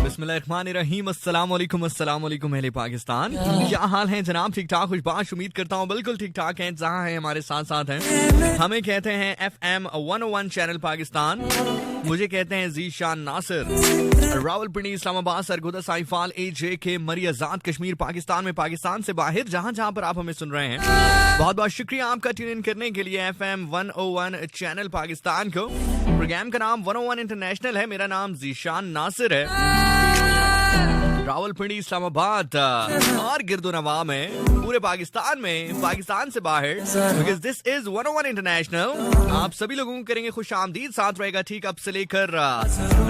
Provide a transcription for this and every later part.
बिस्मिल्लाहिर्रहमानिर्रहीम। अस्सलाम वालेकुम अहले पाकिस्तान, क्या हाल है जनाब? ठीक ठाक खुशबाश, उम्मीद करता हूँ बिल्कुल ठीक ठाक हैं। जहाँ हैं हमारे साथ साथ हैं, हमें कहते हैं FM 101 चैनल पाकिस्तान, मुझे कहते हैं ज़ीशान नासिर, रावलपिंडी, इस्लामाबाद, सरगोदा, साइफाल, AJK, मरी आजाद, कश्मीर, पाकिस्तान में, पाकिस्तान से बाहर, जहाँ जहाँ पर आप हमें सुन रहे हैं, बहुत बहुत शुक्रिया आपका ट्यून इन करने के लिए FM 101 चैनल पाकिस्तान को। प्रोग्राम का नाम 101 इंटरनेशनल है। मेरा नाम ज़ीशान नासिर है। रावलपिंडी, इस्लामाबाद और गिरदोनवा में, पूरे पाकिस्तान में, पाकिस्तान से बाहर, बिकॉज़ दिस इज 101 इंटरनेशनल। आप सभी लोगों को करेंगे खुशामदीद। साथ रहेगा ठीक अब से लेकर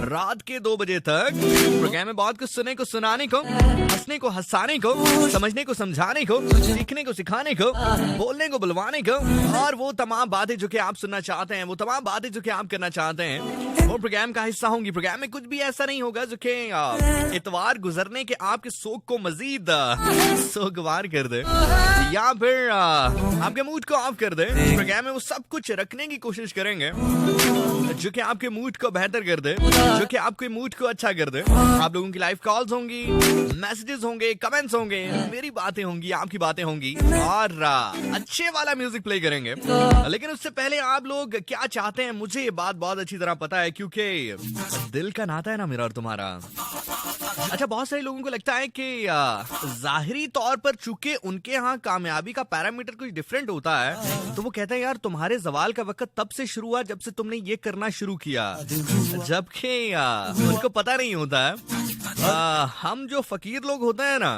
रात के 2 बजे तक। प्रोग्राम में बहुत कुछ सुनने को, सुनाने को, हंसने को, हंसाने को, समझने को, समझाने को, सीखने को, सिखाने को, बोलने को, बुलवाने को, और वो तमाम बातें जो कि आप सुनना चाहते हैं, वो तमाम बातें जो कि आप करना चाहते हैं, वो प्रोग्राम का हिस्सा होंगी। प्रोग्राम में कुछ भी ऐसा नहीं होगा जो कि इतवार गुजरने के आपके शौक को मजीद सोगवार कर दे या फिर आपके मूड को ऑफ कर दे। प्रोग्राम में वो सब कुछ रखने की कोशिश करेंगे जो कि आपके मूड को बेहतर कर दे, जो कि आपके मूड को अच्छा कर दे। आप लोगों की लाइव कॉल्स होंगी, मैसेजेस होंगे, कमेंट्स होंगे, मेरी बातें होंगी, आपकी बातें होंगी, और अच्छे वाला म्यूजिक प्ले करेंगे। लेकिन उससे पहले आप लोग क्या चाहते हैं, मुझे ये बात बहुत अच्छी तरह पता है, क्योंकि दिल का नाता है ना मेरा और तुम्हारा। अच्छा, बहुत सारे लोगों को लगता है कि जाहिरी तौर पर चूंकि उनके यहाँ कामयाबी का पैरामीटर कुछ डिफरेंट होता है, तो वो कहते हैं यार तुम्हारे जवाल का वक्त तब से शुरू हुआ जब से तुमने ये करना शुरू किया, जबकि उनको पता नहीं होता है हम जो फकीर लोग होते हैं ना,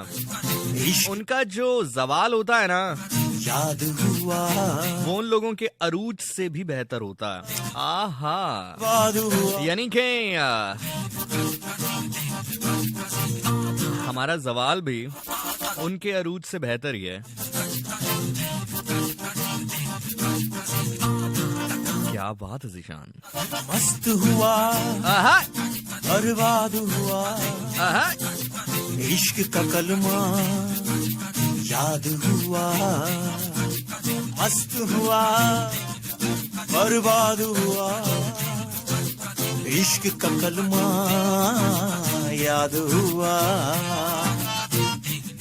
उनका जो जवाल होता है ना, याद हुआ वो उन लोगों के अरूज से भी बेहतर होता है। आहा, यानी कि हमारा जवाल भी उनके अरूज से बेहतर ही है। क्या बात है ज़ीशान, मस्त हुआ, बर्बाद हुआ, इश्क का कलमा याद हुआ, मस्त हुआ, बर्बाद हुआ, इश्क का कलमा याद हुआ,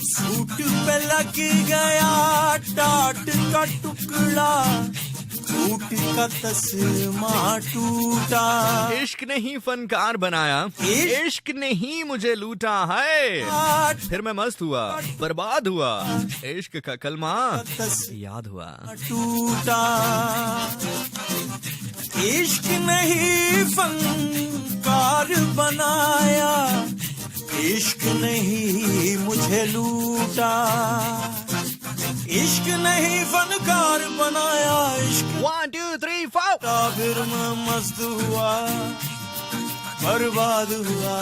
सूट पे लग गया टाट का टुकड़ा, टूट का तस्मा टूटा। इश्क ने ही फनकार बनाया, इश्क ने ही मुझे लूटा है, फिर मैं मस्त हुआ, बर्बाद हुआ, इश्क का कलमा याद हुआ, टूटा। इश्क ने ही फनकार बनाया, इश्क ने ही मुझे लूटा, इश्क नहीं फनकार बनाया, इश्क 1 2 3 4 फिर मैं मस्त हुआ, बर्बाद हुआ,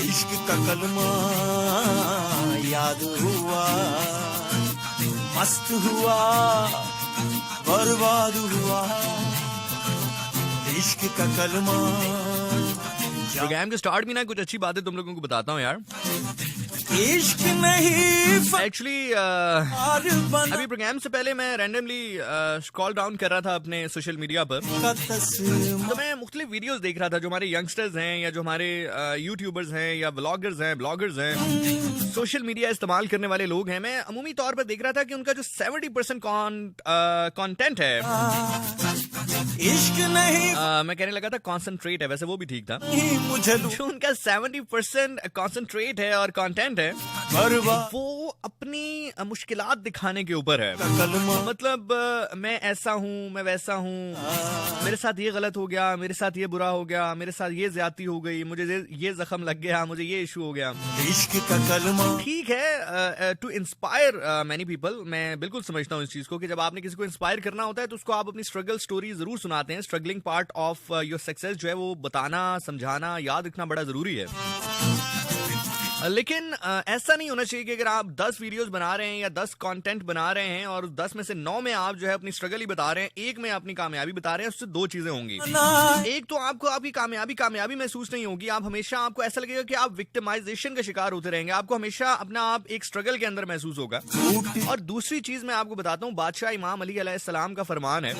इश्क का कलमा याद हुआ, मस्त हुआ, बर्बाद हुआ, इश्क का कलमा। प्रोग्राम के स्टार्ट में ना कुछ अच्छी बातें तुम लोगों को बताता हूँ यार। इश्क नहीं एक्चुअली अभी प्रोग्राम से पहले मैं रैंडमली स्क्रॉल डाउन कर रहा था अपने सोशल मीडिया पर, तो मैं मुख्तलिफ वीडियोस देख रहा था जो हमारे यंगस्टर्स हैं या जो हमारे यूट्यूबर्स हैं या ब्लॉगर्स हैं, सोशल मीडिया इस्तेमाल करने वाले लोग हैं। मैं अमूमी तौर पर देख रहा था कि उनका जो 70% कंटेंट है, इश्क नहीं मैं कहने लगा था कॉन्सेंट्रेट है, वैसे वो भी ठीक था, मुझे जो उनका 70% कॉन्सेंट्रेट है और कंटेंट है, वो अपनी मुश्किलात दिखाने के ऊपर है। मतलब मैं ऐसा हूँ, मैं वैसा हूँ, मेरे साथ ये गलत हो गया, मेरे साथ ये बुरा हो गया, मेरे साथ ये ज्यादती हो गई, मुझे ये जख्म लग गया, मुझे ये इशू हो गया। इश्क का कलमा ठीक है, टू इंस्पायर मैनी पीपल, मैं बिल्कुल समझता हूँ इस चीज को कि जब आपने किसी को इंस्पायर करना होता है तो उसको आप अपनी स्ट्रगल स्टोरी जरूर सुनाते हैं। Struggling part of your success जो है वो बताना, समझाना, याद रखना बड़ा जरूरी है। लेकिन ऐसा नहीं होना चाहिए कि अगर आप 10 वीडियोस बना रहे हैं या 10 कंटेंट बना रहे हैं और 10 में से 9 में आप जो है अपनी स्ट्रगल ही बता रहे हैं, एक में अपनी कामयाबी बता रहे हैं, उससे दो चीजें होंगी। एक तो आपको आपकी कामयाबी महसूस नहीं होगी, आप हमेशा आपको ऐसा लगेगा कि आप विक्टिमाइजेशन का शिकार होते रहेंगे, आपको हमेशा अपना आप एक स्ट्रगल के अंदर महसूस होगा। और दूसरी चीज मैं आपको बताता हूँ, बादशाह इमाम अली अलैहिस्सलाम का फरमान है,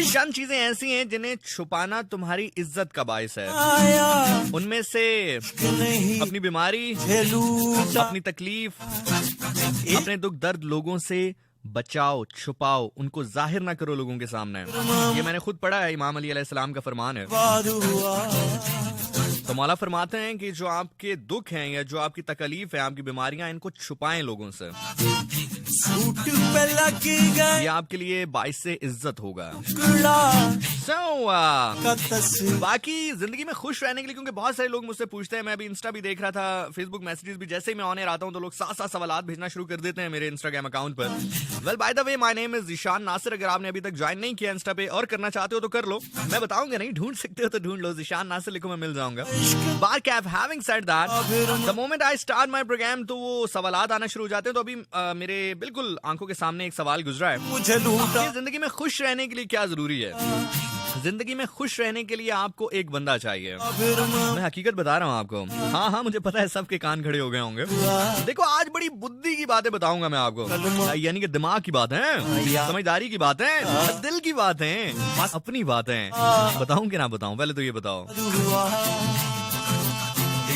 चंद चीजें ऐसी हैं जिन्हें छुपाना तुम्हारी इज्जत का बायस है। उनमें से अपनी बीमारी, अपनी तकलीफ, अपने दुख दर्द लोगों से बचाओ, छुपाओ, उनको जाहिर ना करो लोगों के सामने। ये मैंने खुद पढ़ा है, इमाम अली अलैहिस्सलाम का फरमान है। तो मौला फरमाते हैं कि जो आपके दुख हैं या जो आपकी तकलीफ है, आपकी बीमारियां, इनको छुपाएं लोगों से, ये आपके लिए बाइस से इज्जत होगा। बाकी जिंदगी में खुश रहने के लिए, क्योंकि बहुत सारे लोग मुझसे पूछते हैं, मैं अभी इंस्टा भी देख रहा था, फेसबुक मैसेजेस भी, जैसे ही मैं ऑन एयर आता हूं तो लोग साथ सवालात भेजना शुरू कर देते हैं मेरे इंस्टाग्राम अकाउंट पर। Well by the way, my name is Zeeshan Nasir. अगर आपने अभी तक ज्वाइन नहीं किया इंस्टा पे और करना चाहते हो तो कर लो, मैं बताऊंगा नहीं, ढूंढ सकते हो तो ढूंढ लो, ज़ीशान नासिर लिखो, मैं मिल जाऊंगा। But having said that, the moment I start my program, तो वो सवालात आना शुरू हो जाते हैं। तो अभी मेरे बिल्कुल आंखों के सामने एक सवाल गुजरा है कि जिंदगी में खुश रहने के लिए क्या जरूरी है। जिंदगी में खुश रहने के लिए आपको एक बंदा चाहिए। मैं हकीकत बता रहा हूँ आपको। हाँ, मुझे पता है सबके कान खड़े हो गए होंगे। देखो, आज बड़ी बुद्धि की बातें बताऊंगा मैं आपको, यानी कि दिमाग की बात है, समझदारी की बात है, दिल की बात है, अपनी बात है। बताऊं कि ना बताऊं? पहले तो ये बताओ।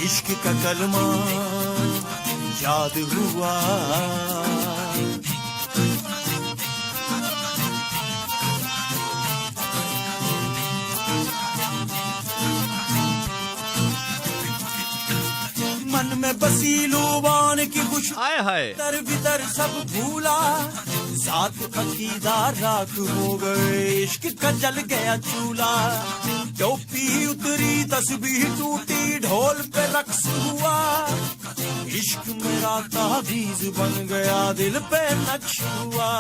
इश्क का कलमा याद हुआ, मन में बसी लुबान की खुश हाय तर भीतर सब भूला, साथ अकीदा राख हो गए, इश्क का जल गया चूल्हा, टोपी उतरी तस्बीह टूटी, ढोल पे रक्स हुआ, इश्क मेरा ताबीज बन गया, दिल पे नक्श हुआ,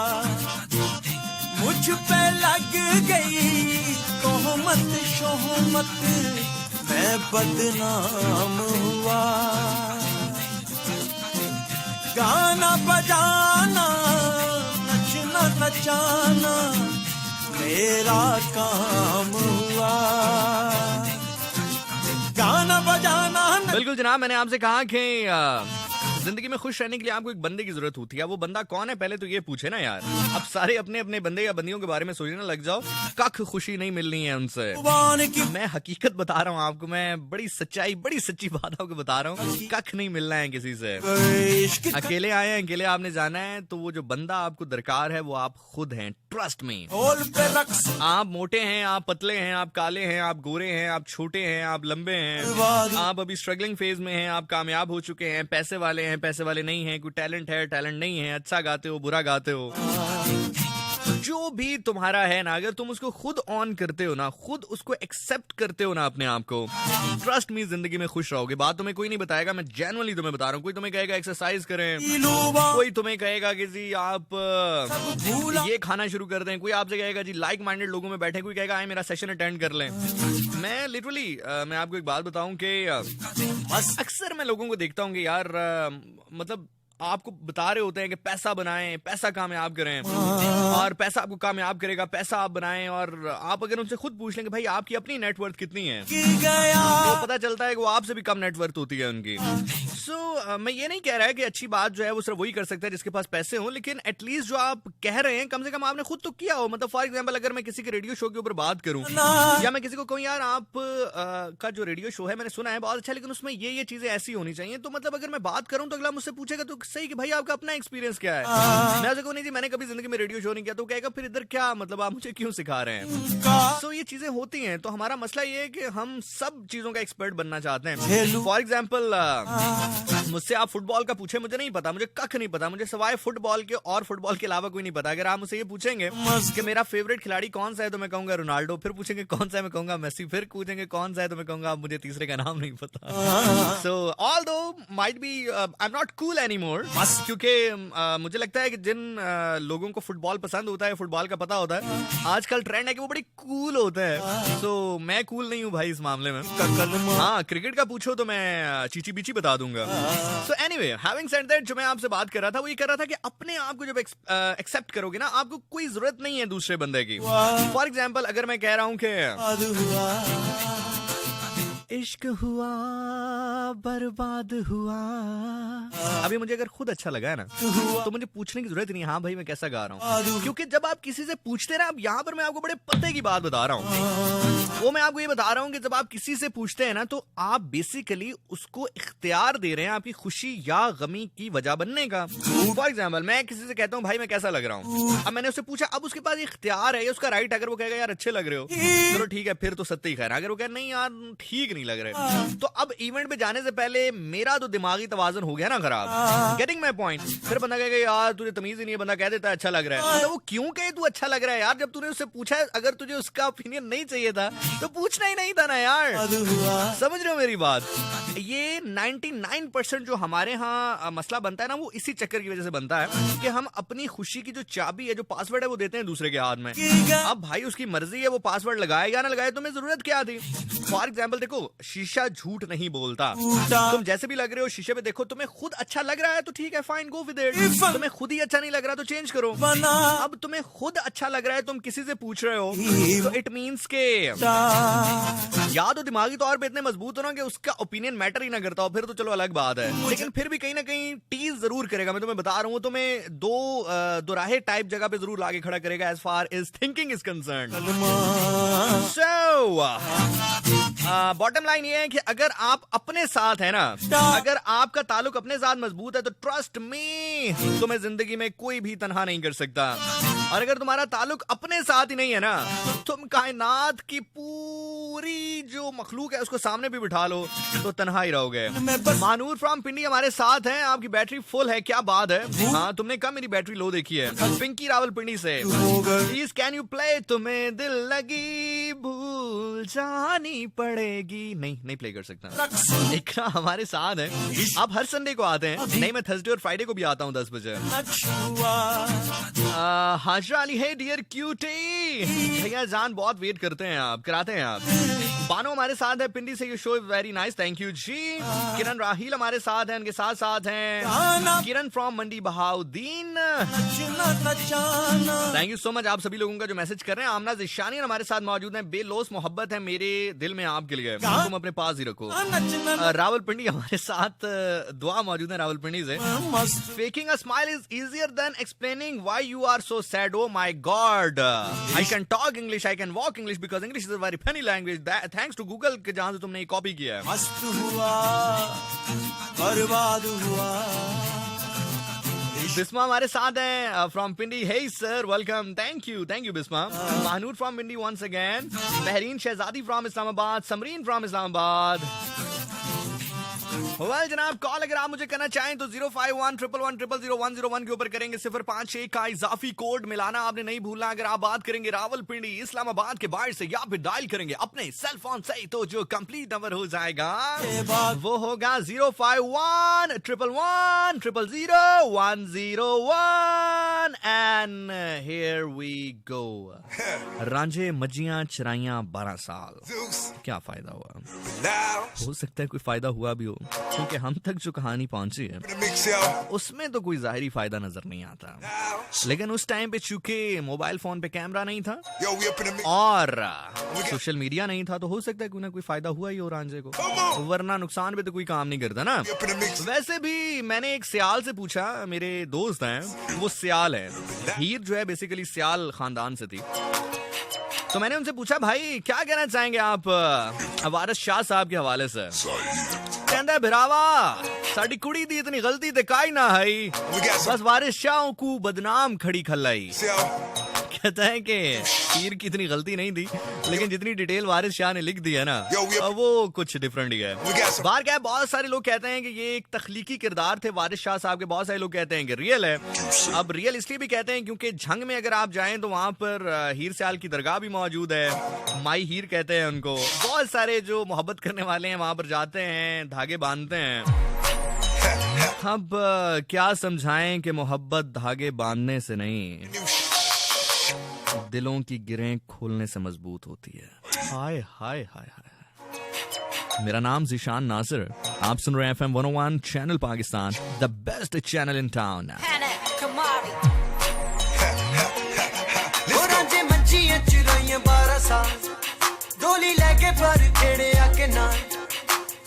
मुझ पे लग गई तोहमत शोहमत, मैं बदनाम हुआ, गाना बजाना नचना नचाना मेरा काम हुआ, गाना बजाना। बिल्कुल जनाब, मैंने आपसे कहा कि जिंदगी में खुश रहने के लिए आपको एक बंदे की जरूरत होती है। वो बंदा कौन है पहले तो ये पूछे ना यार। अब सारे अपने अपने बंदे या बंदियों के बारे में सोचने लग जाओ, कख खुशी नहीं मिलनी है उनसे। मैं हकीकत बता रहा हूँ आपको, मैं बड़ी सच्चाई, बड़ी सच्ची बात आपको बता रहा हूँ, कख नहीं मिलना है किसी से। अकेले आए हैं, अकेले आपने जाना है, तो वो जो बंदा आपको दरकार है वो आप खुद हैं। ट्रस्ट में, आप मोटे हैं, आप पतले हैं, आप काले हैं, आप गोरे हैं, आप छोटे हैं, आप लंबे हैं, आप अभी स्ट्रगलिंग फेज में हैं, आप कामयाब हो चुके हैं, पैसे वाले हैं, पैसे वाले नहीं हैं, कोई टैलेंट है, टैलेंट नहीं है, अच्छा गाते हो, बुरा गाते हो, जो भी तुम्हारा है ना, अगर तुम उसको खुद ऑन करते हो ना, खुद उसको एक्सेप्ट करते हो ना अपने आप को, ट्रस्ट मी, जिंदगी में खुश रहोगे। बात तुम्हें कोई नहीं बताएगा, मैं जेन्युइनली तुम्हें बता रहा हूँ। कोई तुम्हें कहेगा एक्सरसाइज करें, कोई तुम्हें कहेगा कि जी आप ये खाना शुरू कर दें, कोई आपसे कहेगा जी लाइक माइंडेड लोगों में बैठे, कोई कहेगा आए मेरा सेशन अटेंड कर लें। मैं लिटरली मैं आपको एक बात बताऊं कि अक्सर मैं लोगों को देखता हूँ कि यार मतलब आपको बता रहे होते हैं कि पैसा बनाएं, पैसा कामयाब करें, और पैसा आपको कामयाब करेगा, पैसा आप बनाएं, और आप अगर उनसे खुद पूछ लेंगे भाई आपकी अपनी नेटवर्थ कितनी है, तो पता चलता है कि वो आपसे भी कम नेटवर्थ होती है उनकी। मैं ये नहीं कह रहा है कि अच्छी बात जो है वो सिर्फ वही कर सकता है जिसके पास पैसे हो, लेकिन एटलीस्ट जो आप कह रहे हैं कम से कम आपने खुद तो किया हो। मतलब फॉर एग्जाम्पल, अगर मैं किसी के रेडियो शो के ऊपर बात करूं, या मैं किसी को कहूं यार आप का जो रेडियो शो है मैंने सुना है बहुत अच्छा, लेकिन उसमें ये चीजें ऐसी होनी चाहिए, तो मतलब अगर मैं बात करूं तो अगला मुझसे पूछेगा तो सही कि भाई आपका अपना एक्सपीरियंस क्या है। मैं ऐसे कहूं नहीं जी मैंने कभी जिंदगी में रेडियो शो नहीं किया, तो कहेगा फिर इधर क्या मतलब आप मुझे क्यों सिखा रहे हैं। तो ये चीजें होती हैं। तो हमारा मसला ये है कि हम सब चीजों का एक्सपर्ट बनना चाहते हैं। फॉर एग्जाम्पल, मुझसे आप फुटबॉल का पूछे, मुझे नहीं पता, मुझे कख नहीं पता, मुझे सवाए फुटबॉल के और फुटबॉल के अलावा कोई नहीं पता। अगर आप मुझसे ये पूछेंगे कि मेरा फेवरेट खिलाड़ी कौन सा है, तो मैं कहूंगा रोनाल्डो। फिर पूछेंगे कौन सा है, मैं कहूंगा मेसी। फिर पूछेंगे कौन सा है, तो मैं कहूंगा मुझे तीसरे का नाम नहीं पता। So although might be I am not cool anymore, more, क्योंकि मुझे लगता है कि जिन लोगों को फुटबॉल पसंद होता है, फुटबॉल का पता होता है, आजकल ट्रेंड है कि वो बड़ी कूल होता है। सो मैं कूल नहीं हूँ भाई इस मामले में। हाँ, क्रिकेट का पूछो तो मैं चीची बीची बता दूंगा। So anyway, having said that, जो मैं आपसे बात कर रहा था वो ये कर रहा था कि अपने आप को जब एक्सेप्ट करोगे ना, आपको कोई जरूरत नहीं है दूसरे बंदे की। फॉर एग्जाम्पल, अगर मैं कह रहा हूँ कि इश्क हुआ बर्बाद हुआ, अभी मुझे अगर खुद अच्छा लगा है ना तो मुझे पूछने की जरूरत नहीं, हाँ भाई मैं कैसा गा रहा हूँ, क्योंकि जब आप किसी से पूछते ना, अब यहाँ पर मैं आपको बड़े पते की बात बता रहा हूँ, वो मैं आपको ये बता रहा हूँ कि जब आप किसी से पूछते हैं ना तो आप बेसिकली उसको इख्तियार दे रहे हैं आपकी खुशी या गमी की वजह बनने का। फॉर एग्जाम्पल, मैं किसी से कहता हूँ भाई मैं कैसा लग रहा हूँ, अब मैंने उससे पूछा, अब उसके पास इख्तियार है, उसका राइट, अगर वो कहेगा यार अच्छे लग रहे हो, चलो ठीक है, फिर तो सत्य ही खैर, अगर वो कहे नहीं यार ठीक नहीं लग रहे, तो अब इवेंट पे जाने से पहले मेरा तो दिमागी तवाज़ुन हो गया ना खराब। Getting my point. फिर बंदा कहेगा यार तुझे तमीज ही नहीं है, बंदा कह देता है अच्छा लग रहा है, तो वो क्यों कहे तू अच्छा लग रहा है यार, जब तूने उससे पूछा है, अगर तुझे उसका ओपिनियन नहीं चाहिए था तो पूछना ही नहीं था ना यार। समझ रहे हो मेरी बात? ये 99% जो हमारे यहाँ मसला बनता है ना, वो इसी चक्कर की वजह से बनता है कि हम अपनी खुशी की जो चाबी है, जो पासवर्ड है, वो देते हैं दूसरे के हाथ में। अब भाई उसकी मर्जी है, वो पासवर्ड लगाए या ना लगाए, तुम्हें जरूरत क्या थी? फॉर एग्जाम्पल देखो, शीशा झूठ नहीं बोलता, तुम जैसे भी लग रहे हो शीशे पे देखो, तुम्हें खुद अच्छा लग रहा है तो ठीक है, फाइन, गो विद इट। तुम्हें खुद ही अच्छा नहीं लग रहा तो चेंज करो। अब तुम्हें खुद अच्छा लग रहा है, तुम किसी से पूछ रहे हो, तो इट मींस के या तो दिमागी तौर पे इतने मजबूत हो ना कि उसका ओपिनियन मैटर ही ना करता हो, फिर तो चलो अलग बात है, लेकिन फिर भी कहीं ना कहीं टीज जरूर करेगा। मैं तुम्हें बता रहा हूँ, तुम्हें दो राहे टाइप जगह पे जरूर लाके खड़ा करेगा as far as thinking is concern. So bottom line ये है कि अगर आप अपने साथ है ना, अगर आपका ताल्लुक अपने साथ मजबूत है, तो ट्रस्ट मी, तुम्हें जिंदगी में कोई भी तन्हा नहीं कर सकता। और अगर तुम्हारा ताल्लुक अपने साथ ही नहीं है ना, तो तुम कायनात की पूरी जो मखलूक है उसको सामने भी बिठा लो तो तन्हा ही रहोगे। मानूर फ्रॉम पिंडी हमारे साथ हैं, आपकी बैटरी फुल है, क्या बात है। हाँ, तुमने कब मेरी बैटरी लो देखी है? पिंकी रावलपिंडी से। प्लीज कैन यू प्ले तुम्हें दिल लगी भूल जानी पड़ेगी। नहीं प्ले कर सकता। इकरा हमारे साथ है, आप हर संडे को आते हैं? नहीं, मैं थर्सडे और फ्राइडे को भी आता हूँ 10 बजे। हाजरा अली है डियर क्यूटी, भैया जान बहुत वेट करते हैं आप, कराते हैं आप। बानो हमारे साथ है पिंडी से, you show very nice, thank you ji. Kiran Raheel हमारे साथ हैं, उनके साथ साथ हैं Kiran from Mandi Bahauddin, thank you so much आप सभी लोगों का जो मैसेज कर रहे हैं। आमना जिशानी हमारे साथ मौजूद हैं, बेलोस मोहब्बत है मेरे दिल में आपके लिए, तुम अपने पास ही रखो। रावलपिंडी हमारे साथ दुआ मौजूद है रावलपिंडी से। Faking a smile is easier than explaining why you are so sad, oh my God. I can talk English, I can walk English because English is a very funny language, thanks to Google के जहां से तुमने copy किया है। मस्त हुआ बर्बाद हुआ। बिस्मा हमारे साथ हैं from Pindi, hey sir welcome, thank you Bisma. Mahnoor from Pindi once again. Bahreen Shahzadi from Islamabad, Samreen from Islamabad. Well जनाब, कॉल अगर आप मुझे करना चाहें तो 05111001001 के ऊपर करेंगे। 056 का इजाफी कोड मिलाना आपने नहीं भूलना। अगर आप बात करेंगे रावलपिंडी इस्लामाबाद के बाहर से, या फिर डायल करेंगे अपने सेल फोन से, तो जो कंप्लीट नंबर हो जाएगा वो होगा 05111001001 एंड हियर वी गो। रांझे मज्जियां चराइयां 12 साल, क्या फायदा हुआ? हो सकता है कोई फायदा हुआ भी हो, क्योंकि हम तक जो कहानी पहुंची है उसमें तो कोई जाहिरी फायदा नजर नहीं आता, लेकिन उस टाइम पे चूंकि मोबाइल फोन पे कैमरा नहीं था और सोशल मीडिया नहीं था, तो हो सकता है कोई ना कोई फायदा हुआ ही हो रांझे को, वरना नुकसान पे तो कोई काम नहीं करता ना। वैसे भी मैंने एक सियाल से पूछा, मेरे दोस्त हैं वो सियाल है, हीर जो है बेसिकली सियाल खानदान से थी, तो मैंने उनसे पूछा भाई क्या कहना चाहेंगे आप वारिस शाह साहब के हवाले से? कहता है भिरावा साड़ी कुड़ी दी इतनी गलती ते काई ना है, बस वारिस शाह को बदनाम खड़ी खलाई। कहता है कि हीर की इतनी गलती नहीं थी, लेकिन जितनी डिटेल वारिस शाह ने लिख दी है ना वो कुछ डिफरेंट ही है। बाहर क्या है, बहुत सारे लोग कहते हैं कि ये एक तख्लीकी किरदार थे वारिस शाह साहब के, बहुत सारे लोग कहते हैं कि रियल है। अब रियल इसलिए भी कहते हैं क्योंकि झंग में अगर आप जाएं तो वहां पर हीर सियाल की दरगाह भी मौजूद है, माई हीर कहते हैं उनको। बहुत सारे जो मोहब्बत करने वाले हैं वहां पर जाते हैं, धागे बांधते हैं। अब क्या समझाएं कि मोहब्बत धागे बांधने से नहीं, दिलों की गिरें खोलने से मजबूत होती है। हाय हाय हाय हाय। मेरा नाम ज़ीशान नासिर है। आप सुन रहे हैं FM 101 channel Pakistan, the best channel in town. डोली लेके पर खेड़े आके ना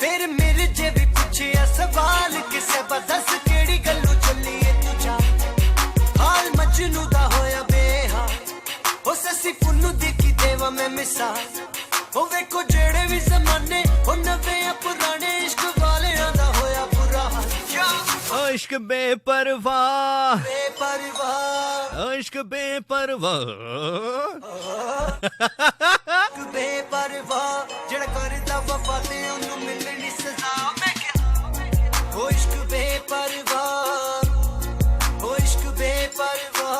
फिर मेरे जे भी पूछे सवाल किसे बदस केड़ी गल्लू चली है तुझा हाल मजनू दा होया बेहाल ओ ससी पुन्नू देखी देवा मैं मिसाल ओ वेखो जेड़े भी जमाने ओ नवे पुराने इश्क वाले दा होया बुरा हाल। इश्क बेपरवाह बेपरवाह इश्क बेपरवाह बेपरवाह जेड़ा करदा वफा ते ओनू मिलनी सजा मैं क्या ओ इश्क बेपरवाह ओ इश्क बेपरवाह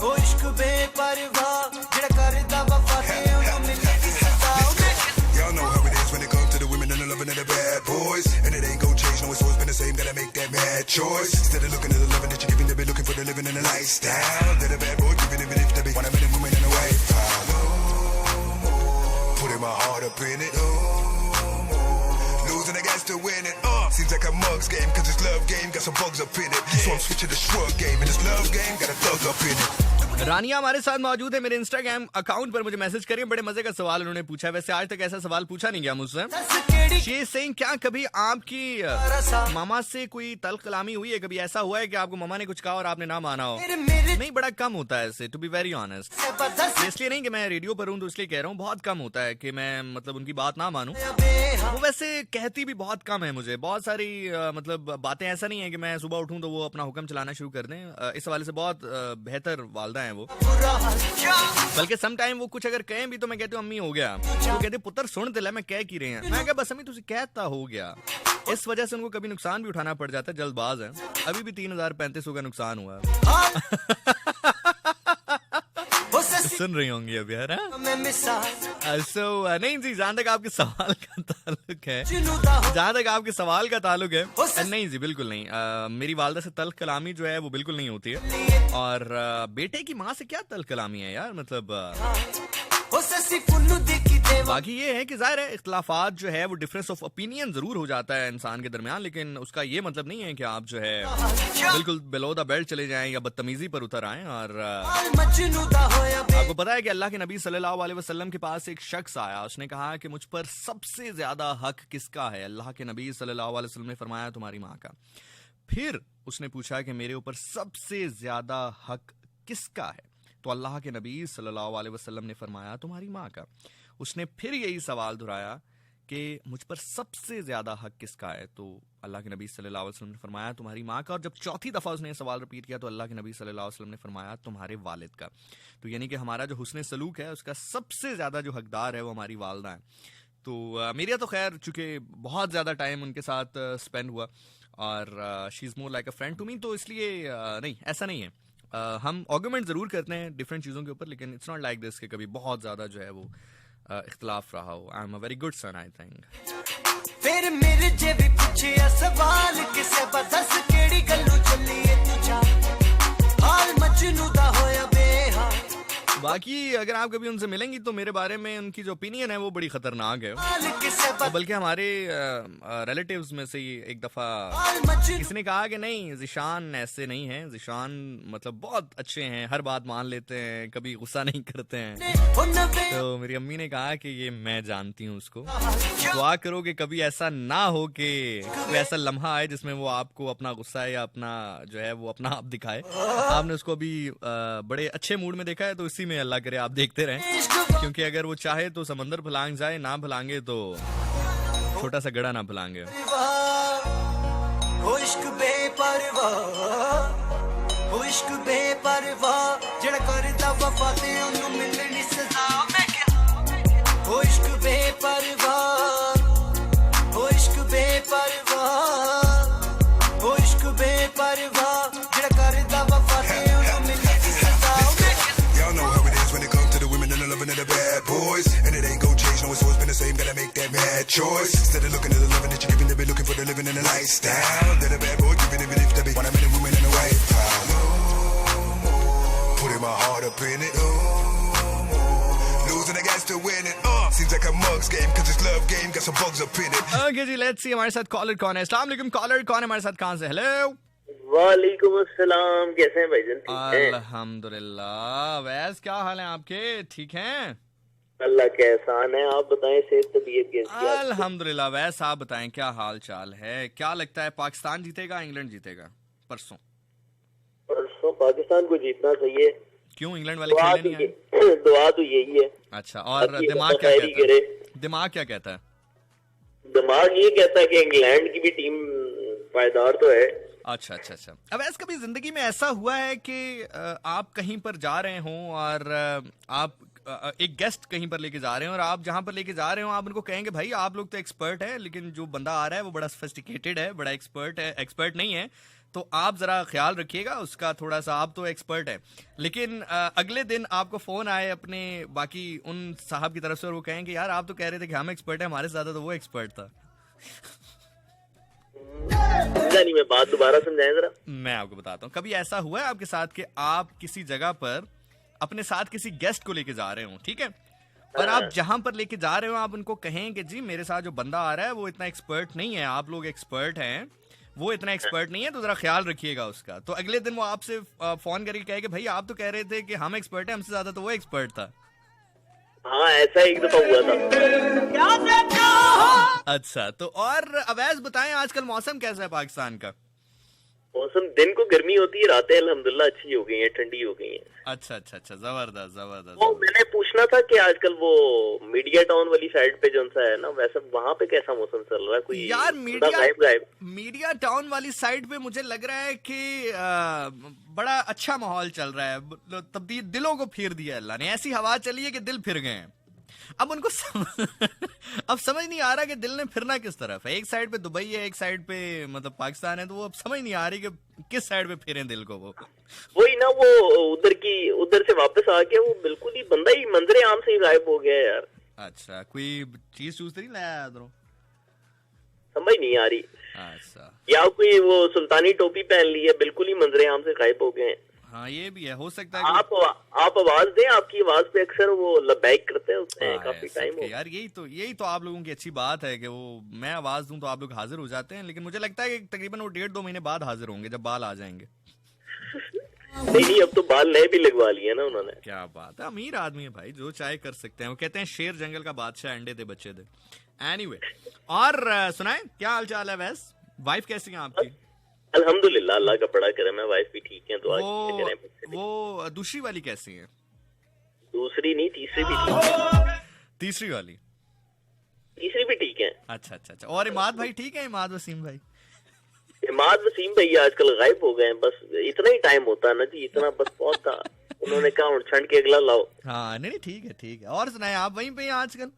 ओ इश्क बेपरवाह जेड़ा करदा वफा ते ओनू मिलनी सजा मैं क्या। Y'all know how it is when it comes to the women and the loving of the bad boys, and it ain't gon' change. No, it's always been the same. Gotta make that mad choice. Instead of looking at the loving that you're giving, they be looking for the living and the lifestyle. They're the bad boy giving even if they be one of them women in the white power. Putting my heart up in it. Losing against to win it. Seems like a mug's game, cause it's love game, got some bugs up in it. So I'm switching to shrug game, and this love game got a thug up in it. रानिया हमारे साथ मौजूद है। मेरे Instagram account पर मुझे message करिए। बड़े मजे का सवाल उन्होंने पूछा है, वैसे आज तक ऐसा सवाल पूछा नहीं गया मुझसे। ये सिंह, क्या कभी आपकी मामा से कोई तल्ख कलामी हुई है? कभी ऐसा हुआ है कि आपको मामा ने कुछ कहा और आपने ना माना हो? नहीं, बड़ा कम होता है ऐसे, टू बी वेरी ऑनेस्ट। इसलिए नहीं कि मैं रेडियो पर हूँ तो इसलिए कह रहा हूँ, बहुत कम होता है कि मैं मतलब उनकी बात ना मानूं। वो वैसे कहती भी बहुत कम है मुझे, बहुत सारी मतलब बातें। ऐसा नहीं है कि मैं सुबह उठूं तो वो अपना हुक्म चलाना शुरू कर दें। इस हवाले से बहुत बेहतर वालदा हैं वो। बल्कि सम टाइम वो कुछ अगर कहें भी तो मैं कहती हूँ अम्मी हो गया, वो कहते पुत्र सुन दिला मैं कह की रहे हैं। मैं कहा बस अम्मी तुझे कहता हो गया। इस वजह से उनको कभी नुकसान भी उठाना पड़ जाता है, जल्दबाज है। अभी भी 3035 का नुकसान हुआ है। सुन रही होंगी अभी यार। नहीं जी, जहां तक आपके सवाल का ताल्लुक है, नहीं जी बिल्कुल नहीं। मेरी वालदा से तल्ख कलामी जो है वो बिल्कुल नहीं होती है। और बेटे की माँ से क्या तल्ख कलामी है यार, मतलब बाकी ये है कि जाहिर है इख्तिलाफात जो है वो डिफरेंस ऑफ ओपिनियन जरूर हो जाता है इंसान के दरमियान, लेकिन उसका ये मतलब नहीं है कि आप जो है बिल्कुल बिलो द बेल्ट चले जाएं या बदतमीजी पर उतर आएं। और आपको पता है कि अल्लाह के नबी सल्लल्लाहु अलैहि वसल्लम के पास एक शख्स आया, उसने कहा कि मुझ पर सबसे ज्यादा हक किसका है? अल्लाह के नबी सल्लल्लाहु अलैहि वसल्लम ने फरमाया तुम्हारी माँ का। फिर उसने पूछा कि मेरे ऊपर सबसे ज्यादा हक किसका है? तो अल्लाह के नबी सल्लल्लाहु अलैहि वसल्लम ने फरमाया तुम्हारी माँ का। उसने फिर यही सवाल दोहराया कि मुझ पर सबसे ज्यादा हक किसका है? तो अल्लाह के नबी सल्लल्लाहु अलैहि वसल्लम ने फरमाया तुम्हारी माँ का। और जब चौथी दफा उसने सवाल रिपीट किया तो अल्लाह के नबी सल्लल्लाहु अलैहि वसल्लम ने फरमाया तुम्हारे वालिद का। तो यानी कि हमारा जो हुस्न सलूक है उसका सबसे ज्यादा जो हकदार है वो हमारी वालदा है। तो मेरा तो खैर चूंकि बहुत ज्यादा टाइम उनके साथ स्पेंड हुआ और she is more like a friend to me, तो इसलिए नहीं, ऐसा नहीं है। हम आर्गुमेंट जरूर करते हैं डिफरेंट चीजों के ऊपर, लेकिन इट्स नॉट लाइक दिस कि कभी बहुत ज्यादा जो है वो इख्तिलाफ रहा हो। I am a very good son I think. फिर मेरे जे भी पूछे सवाल किसे बदस केड़ी गल्लू चली है तुझा हाल मजनू दा होया बेहाल। बाकी अगर आप कभी उनसे मिलेंगी तो मेरे बारे में उनकी जो ओपिनियन है वो बड़ी खतरनाक है। बल्कि हमारे रिलेटिव्स में से एक दफा किसने कहा कि नहीं ज़ीशान ऐसे नहीं है, ज़ीशान मतलब बहुत अच्छे हैं, हर बात मान लेते हैं, कभी गुस्सा नहीं करते हैं। तो मेरी अम्मी ने कहा कि ये मैं जानती हूँ उसको, दुआ करो कि कभी ऐसा ना हो कि कोई ऐसा लम्हा आए जिसमें वो आपको अपना गुस्सा या अपना जो है वो अपना आप दिखाए। आपने उसको अभी बड़े अच्छे मूड में देखा है, तो इसी में अल्लाह करे आप देखते रहें, क्योंकि अगर वो चाहे तो समंदर फलांग जाए, ना फलांगे तो छोटा सा गड़ा ना फलांगे। ओ इश्क बेपरवाह, ओ इश्क बेपरवाह जेड़ा करदा वफा ते ओनू मिलनी सजा मैं क्या। ओ इश्क बेपरवाह, ओ इश्क बेपरवाह, ओ इश्क बेपरवाह जेड़ा करदा वफा ते ओनू मिलनी सजा मैं क्या। Y'all know how it is when it comes to the women and the loving of the bad boys, and it ain't gon' change. No, it's always been the same. Gotta make that mad bad choice. Instead of looking at the loving that you're giving, they be looking for the living in a lifestyle. They're the bad boy, giving it if they be 1 million women in a White House. No more. Putting my heart up in it. No more. Losing against to win it. Seems like a mugs game, cause it's love game, got some bugs up in it. Okay ji, let's see हमारे साथ collar कौन है. अस्सलाम वालेकुम collar, कौन है हमारे साथ, कहां से? हेलो. वालेकुम अस्सलाम, कैसे हैं भाईजान? ठीक हैं? अल्हम्दुलिल्लाह. वैस क्या हाल है आपके, ठीक हैं? अल्लाह का एहसान है. आप बताएं, सेहत तबीयत कैसी है? अल्हम्दुलिल्लाह. वैस आप बताएं क्या हाल चाल है, क्या लगता है पाकिस्तान जीतेगा इंग्लैंड जीतेगा परसों? परसों पाकिस्तान को जीतना चाहिए. क्यों, इंग्लैंड वाले खेलने नहीं आए? दुआ तो यही है. अच्छा, और दिमाग क्या कहता है? दिमाग क्या कहता है? दिमाग ये कहता है कि इंग्लैंड की भी टीम पायदार तो है. अच्छा अच्छा अच्छा. अब ऐसा कभी जिंदगी में ऐसा हुआ है कि आप कहीं पर जा रहे हों और आप एक गेस्ट कहीं पर लेके जा रहे हो और आप जहां पर लेके जा रहे हो आप उनको कहेंगे भाई आप लोग तो एक्सपर्ट है, लेकिन जो बंदा आ रहा है वो बड़ा सोफिस्टिकेटेड है, बड़ा एक्सपर्ट है, एक्सपर्ट नहीं है, तो आप जरा ख्याल रखिएगा उसका थोड़ा सा, आप तो एक्सपर्ट है. लेकिन अगले दिन आपको फोन आए अपने बाकी उन साहब की तरफ से और वो कहेंगे यार आप तो कह रहे थे कि हम एक्सपर्ट है, हमारे से ज्यादा तो वो एक्सपर्ट था. नहीं, मैं बात दोबारा समझाएं जरा. मैं आपको बताता हूँ, कभी ऐसा हुआ है आपके साथ कि आप किसी जगह पर अपने साथ किसी गेस्ट को लेके जा रहे हो, ठीक है, और आप जहां पर लेके जा रहे हो आप उनको कहें कि जी मेरे साथ जो बंदा आ रहा है वो इतना एक्सपर्ट नहीं है, आप लोग एक्सपर्ट हैं, वो इतना एक्सपर्ट नहीं है, तो जरा ख्याल रखिएगा उसका. तो अगले दिन वो आपसे फोन करके कहे कि भाई आप तो कह रहे थे कि हम एक्सपर्ट हैं, हमसे ज्यादा तो वो एक्सपर्ट था. हाँ, ऐसा एक दफा हुआ था. अच्छा, तो और अवैस बताएं आजकल मौसम कैसा है पाकिस्तान का? मौसम दिन को गर्मी होती है, रातें अल्हम्दुलिल्लाह अच्छी हो गई हैं, ठंडी हो गई हैं. अच्छा अच्छा अच्छा, जबरदस्त जबरदस्त. वो मैंने पूछना था कि आजकल वो मीडिया टाउन वाली साइड पे जो सा है ना, वैसे वहाँ पे कैसा मौसम चल रहा है? कोई यार गायब मीडिया टाउन वाली साइड पे मुझे लग रहा है कि बड़ा अच्छा माहौल चल रहा है, तब्दील दिलों को फिर दिया अल्लाह ने, ऐसी हवा चली है कि दिल फिर गए हैं. अब उनको अब समझ नहीं आ रहा कि दिल ने फिरना किस तरफ है. एक साइड पे दुबई है, एक साइड पे मतलब पाकिस्तान है, तो वो अब समझ नहीं आ रही कि किस साइड पे फिरे दिल को. वो वही ना, वो उधर से वापस आके वो बिल्कुल ही बंदा ही मंजरे आम से ही गायब हो गया यार. अच्छा, कोई चीज चूज नहीं लाया उधरों? समझ नहीं आ रही. अच्छा, या कोई वो सुल्तानी टोपी पहन ली है, बिल्कुल ही मंजरे आम से गायब हो गए हैं. हाँ ये भी है, हो सकता है. आप आवाज दें, आपकी आवाज पे अक्सर वो लबैक करते हैं काफी टाइम हो. यार यही तो आप लोगों की अच्छी बात है कि वो मैं आवाज दूं तो आप लोग हाजिर हो जाते हैं, लेकिन मुझे लगता है कि तकरीबन वो 1.5-2 महीने बाद हाजिर होंगे जब बाल आ जाएंगे. नहीं, अब तो बाल नए भी लगवा लिए ना उन्होंने. क्या बात है, अमीर आदमी है भाई, जो चाहे कर सकते हैं. वो कहते हैं शेर जंगल का बादशाह, अंडे दे बच्चे दे. एनीवे, और सुनाए क्या हाल चाल है? वैस वाइफ कैसी है आपकी? अल्हम्दुलिल्लाह, अल्लाह का बड़ा करम है, वाइफ भी ठीक है. तो वो दूसरी वाली कैसी है? दूसरी नहीं, तीसरी भी ठीक है. तीसरी वाली? तीसरी भी ठीक है. अच्छा अच्छा अच्छा. और इमाद भाई ठीक है? इमाद वसीम भाई? इमाद वसीम भाई आजकल गायब हो गए हैं. बस इतना ही टाइम होता है ना जी, इतना बस बहुत था. उन्होंने कहा छंड के अगला लाओ. हाँ नहीं ठीक है ठीक है. और सुनाए, आप वहीं पे हैं आजकल?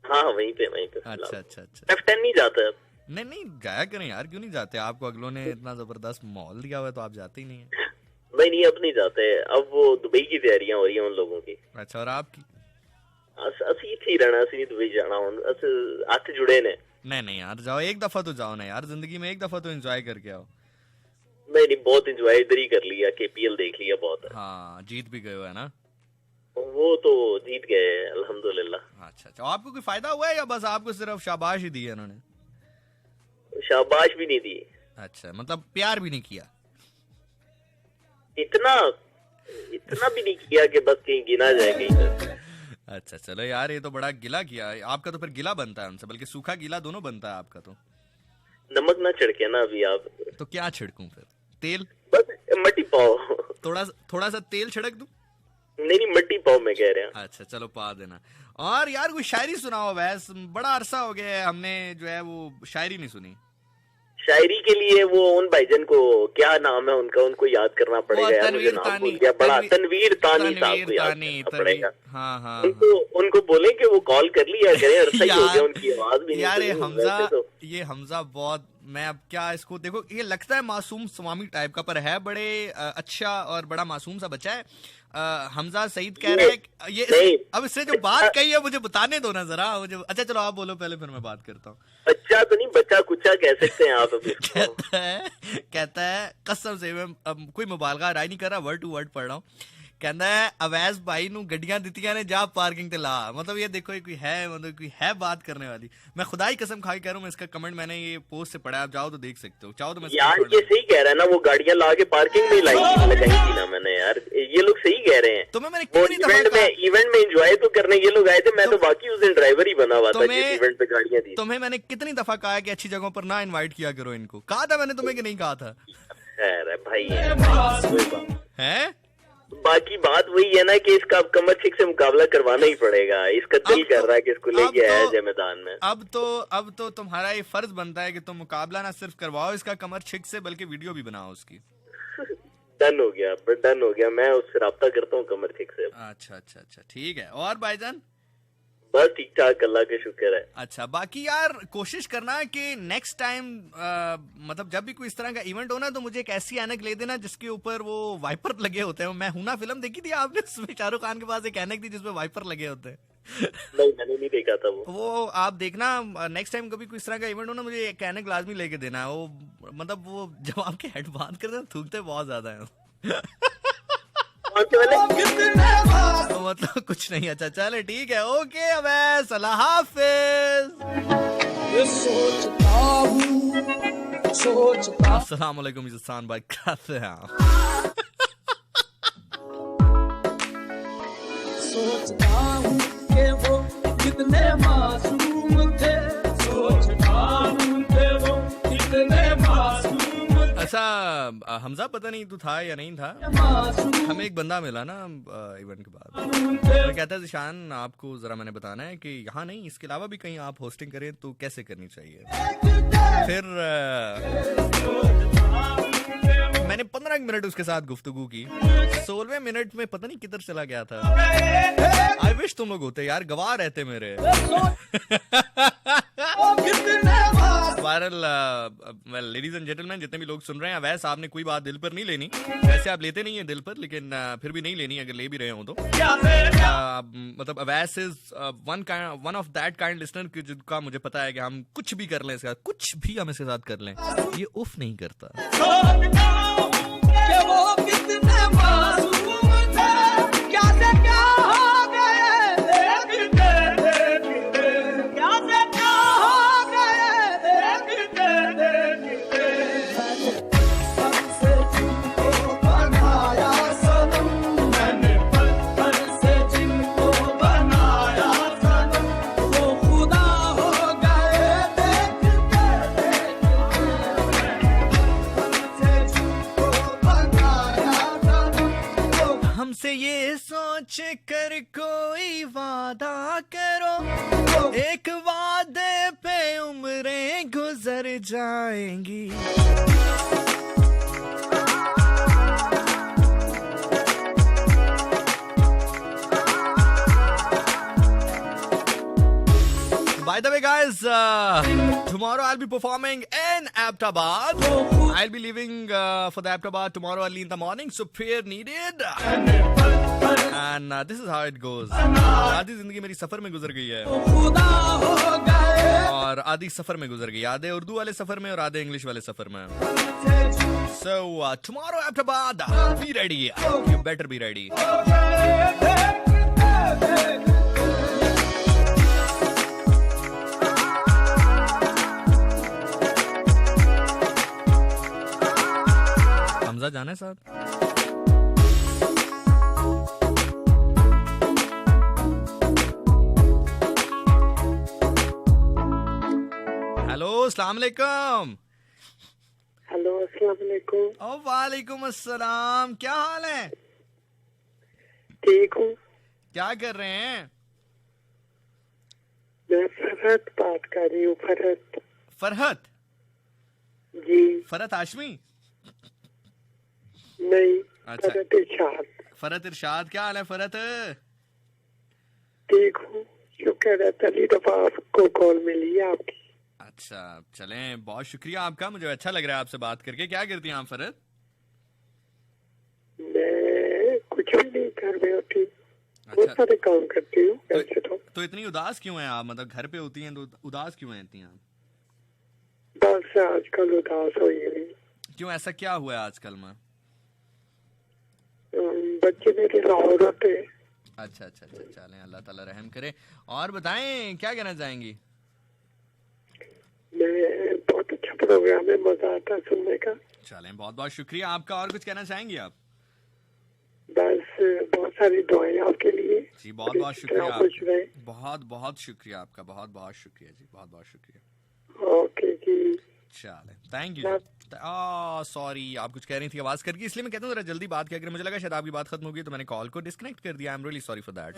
हाँ वहीं पे. अच्छा अच्छा अच्छा. F10 नहीं जाता है? नहीं जाया करें यार, क्यों नहीं जाते? आपको अगलों ने इतना जबरदस्त माहौल दिया हुआ है तो आप जाते ही नहीं है. नहीं अब नहीं जाते. अब वो दुबई की तैयारियां हो रही हैं उन लोगों की. अच्छा, और आपकी? असि इत्थे ही रहना, असि दुबई जाना हुन, हाथ जुड़े ने. नहीं यार जाओ, एक दफा तो जाओ ना यार, जिंदगी में एक दफा तो एंजॉय करके आओ. नहीं बहुत एंजॉय इधर ही कर लिया, KPL देख लिया बहुत. हाँ, जीत भी गए हो है ना? वो तो जीत गए अल्हम्दुलिल्लाह. अच्छा, आपको कोई फायदा हुआ है या बस आपको सिर्फ शाबाश ही दी है उन्होंने? शाबाश भी नहीं दी. अच्छा, मतलब प्यार भी नहीं किया? इतना भी नहीं किया कि बस कहीं गिना जाए कहीं. अच्छा चलो यार, ये तो बड़ा गिला किया आपका. तो फिर गिला बनता है उनसे, बल्कि सूखा गीला दोनों बनता है आपका. तो नमक ना छिड़के ना अभी आप. तो क्या छिड़कूं फिर? तेल? बस मट्टी पाओ. थोड़ा सा तेल छिड़क दूं? नहीं मट्टी पाओ मैं कह रहा हूँ. अच्छा चलो पा देना. और यार कोई शायरी सुनाओ. वैस बड़ा अरसा हो गया है हमने जो है वो शायरी नहीं सुनी. शायरी के लिए वो उन भाईजन को, क्या नाम है उनका, उनको याद करना पड़ेगा यार. मुझे नाम भूल गया. बड़ा तनवीर तानी साहब को याद करना पड़ेगा. हाँ. उनको बोले कि वो कॉल कर लिया करें, अरसा ही हो गया उनकी आवाज भी नहीं. यार ये हमजा बहुत मैं अब क्या इसको देखो, ये लगता है मासूम स्वामी टाइप का, पर है बड़े अच्छा और बड़ा मासूम सा बच्चा है। हमजा सईद कह रहे हैं ये अब इससे जो बात कही है मुझे बताने दो ना जरा मुझे। अच्छा चलो आप बोलो पहले, फिर मैं बात करता हूँ। बच्चा तो नहीं, बच्चा कुचा कह सकते हैं आप अभी। कहता है कसम से, मैं कोई मुबालगा राय नहीं कर रहा, वर्ड टू वर्ड पढ़ रहा हूँ। कहता है अवैस भाई नू गड्डियां दित्तियां ने जा पार्किंग ते ला। मतलब ये देखो ये कोई है, मतलब कोई है बात करने वाली। मैं खुदा ही कसम खा के कह रहा हूँ, मैं इसका कमेंट मैंने ये पोस्ट से पढ़ा है, आप जाओ तो देख सकते हो, चाहो तो मैं यार ये सही कह रहा है ना, वो गाड़ियां ला के पार्किंग में लगाई थी ना मैंने, यार ये लोग सही कह रहे हैं। तुम्हें मैंने इवेंट में एंजॉय तो करने ये लोग आए थे, मैं तो बाकी उस दिन ड्राइवर ही बना हुआ था जिस इवेंट पे गाड़ियां दी। तुम्हें मैंने कितनी दफा कहा है कि अच्छी जगहों पर ना इन्वाइट किया करो इनको, कहा था मैंने तुम्हें कि नहीं कहा था? खैर भाई है बाकी बात वही है ना कि इसका कमर छिक से मुकाबला करवाना ही पड़ेगा। इसका दिल कर रहा है कि इसको लेके आया जाए मैदान में। अब तो तुम्हारा ये फर्ज बनता है कि तुम मुकाबला ना सिर्फ करवाओ इसका कमर छिक से, बल्कि वीडियो भी बनाओ उसकी। डन हो गया, मैं उससे राब्ता करता हूँ कमर छिक से। अच्छा ठीक है। और भाईजान बस ठीक ठाक, अल्लाह का शुक्र है। अच्छा बाकी यार कोशिश करना कि नेक्स्ट टाइम मतलब जब भी कोई इस तरह का इवेंट हो ना, तो मुझे एक ऐसी ऐनक ले देना जिसके ऊपर वो वाइपर लगे होते हैं। मैं हूना फिल्म देखी थी आपने, उसमें शाहरुख खान के पास एक ऐनक थी जिसमें वाइपर लगे होते हैं। नहीं मैंने नहीं देखा था वो आप देखना नेक्स्ट टाइम कभी कोई इस तरह का इवेंट हो ना, मुझे एक ऐनक लाजमी लेके देना है। वो मतलब वो जब आपके हेड बांध करते हैं थूकते बहुत ज्यादा है। तो मतलब कुछ नहीं। अच्छा चले ठीक है, ओके अवैस, अल्लाह हाफिज। अस्सलाम वालेकुम इज़ान भाई, कैसे हैं आप? सोचता हूँ कि वो कितने मासूम थे, सोचता हूँ कि वो कितने मासूम। अच्छा हमजा पता नहीं तू था या नहीं था, हमें एक बंदा मिला ना इवेंट के बाद, तो कहता है ज़िशान आपको जरा मैंने बताना है कि यहाँ नहीं इसके अलावा भी कहीं आप होस्टिंग करें तो कैसे करनी चाहिए। फिर मैंने 15 मिनट उसके साथ गुफ्तगू की, 16वें मिनट में पता नहीं किधर चला गया था। आई विश तुम लोग होते यार, गवाह रहते मेरे। वेल लेडीज एंड जेंटलमैन जितने भी लोग सुन रहे हैं, वैसे आपने कोई बात दिल पर नहीं लेनी, वैसे आप लेते नहीं है दिल पर, लेकिन फिर भी नहीं लेनी अगर ले भी रहे हो तो। मतलब Awais is one of that kind listener जिनका मुझे पता है कि हम कुछ भी कर लें इसके साथ, कुछ भी हम इसके साथ कर लें, ये उफ नहीं करता। हमसे ये सोच कर कोई वादा करो, एक वादे पे उम्रें गुजर जाएंगी। By the way, guys, tomorrow I'll be performing in Aptabad. I'll be leaving for the Aptabad tomorrow early in the morning, so prayer needed. And this is how it goes. आधी जिंदगी मेरी सफर में गुजर गई है और आधी सफर में गुजर गई, आधे उर्दू वाले सफर में और आधे इंग्लिश वाले सफर में। So tomorrow Aptabad, be ready. You better be ready. Hamza जाना है साहब। हेलो अस्सलाम वालेकुम। हेलो अस्सलाम वालेकुम। ओ वालेकुम अस्सलाम, क्या हाल है? ठीक हूँ। क्या कर रहे हैं? मैं फरहत बात कर रही हूँ। फरहत जी। फरहत हाशमी नहीं। अच्छा। फरहत इरशाद। फरहत इरशाद, क्या हाल है फरहत? ठीक हूँ, शुक्र है। पहली दफा आपको कॉल मिली है आपकी। अच्छा चलें, बहुत शुक्रिया आपका, मुझे अच्छा लग रहा है आपसे बात करके। क्या करती हैं आप फरहत? मैं कुछ भी नहीं, घर में होती, बहुत सारे काम करती हूँ वैसे तो इतनी उदास क्यों हैं आप? मतलब घर पे होती हैं तो उदास क्यों हैं इतनी आप? बस आजकल उदास हुई हुई। क्यों, ऐसा क्या हुआ है आजकल में? बच्चे मेरे लाहौर होते। अच्छा अच्छा अच्छा, चलें, अल्लाह ताला रहम करे। और बताएं, क्या कहना चाहेंगी? मैं बहुत अच्छा प्रोग्राम है, मजा आता है सुनने का। चलें, बहुत बहुत शुक्रिया आपका। और कुछ कहना चाहेंगी आप? बस बहुत सारी दुआएं आपके लिए जी, बहुत बहुत शुक्रिया, बहुत बहुत शुक्रिया आपका, बहुत बहुत शुक्रिया जी, बहुत बहुत शुक्रिया। ओके जी, चलें, थैंक यू। सॉरी, आप कुछ कह रही थी, आवाज कर गई, इसलिए मैं कहता हूँ जरा जल्दी बात किया, मुझे लगा शायद आपकी बात खत्म हो गई तो मैंने कॉल को डिस्कनेक्ट कर दिया। I am really sorry for that.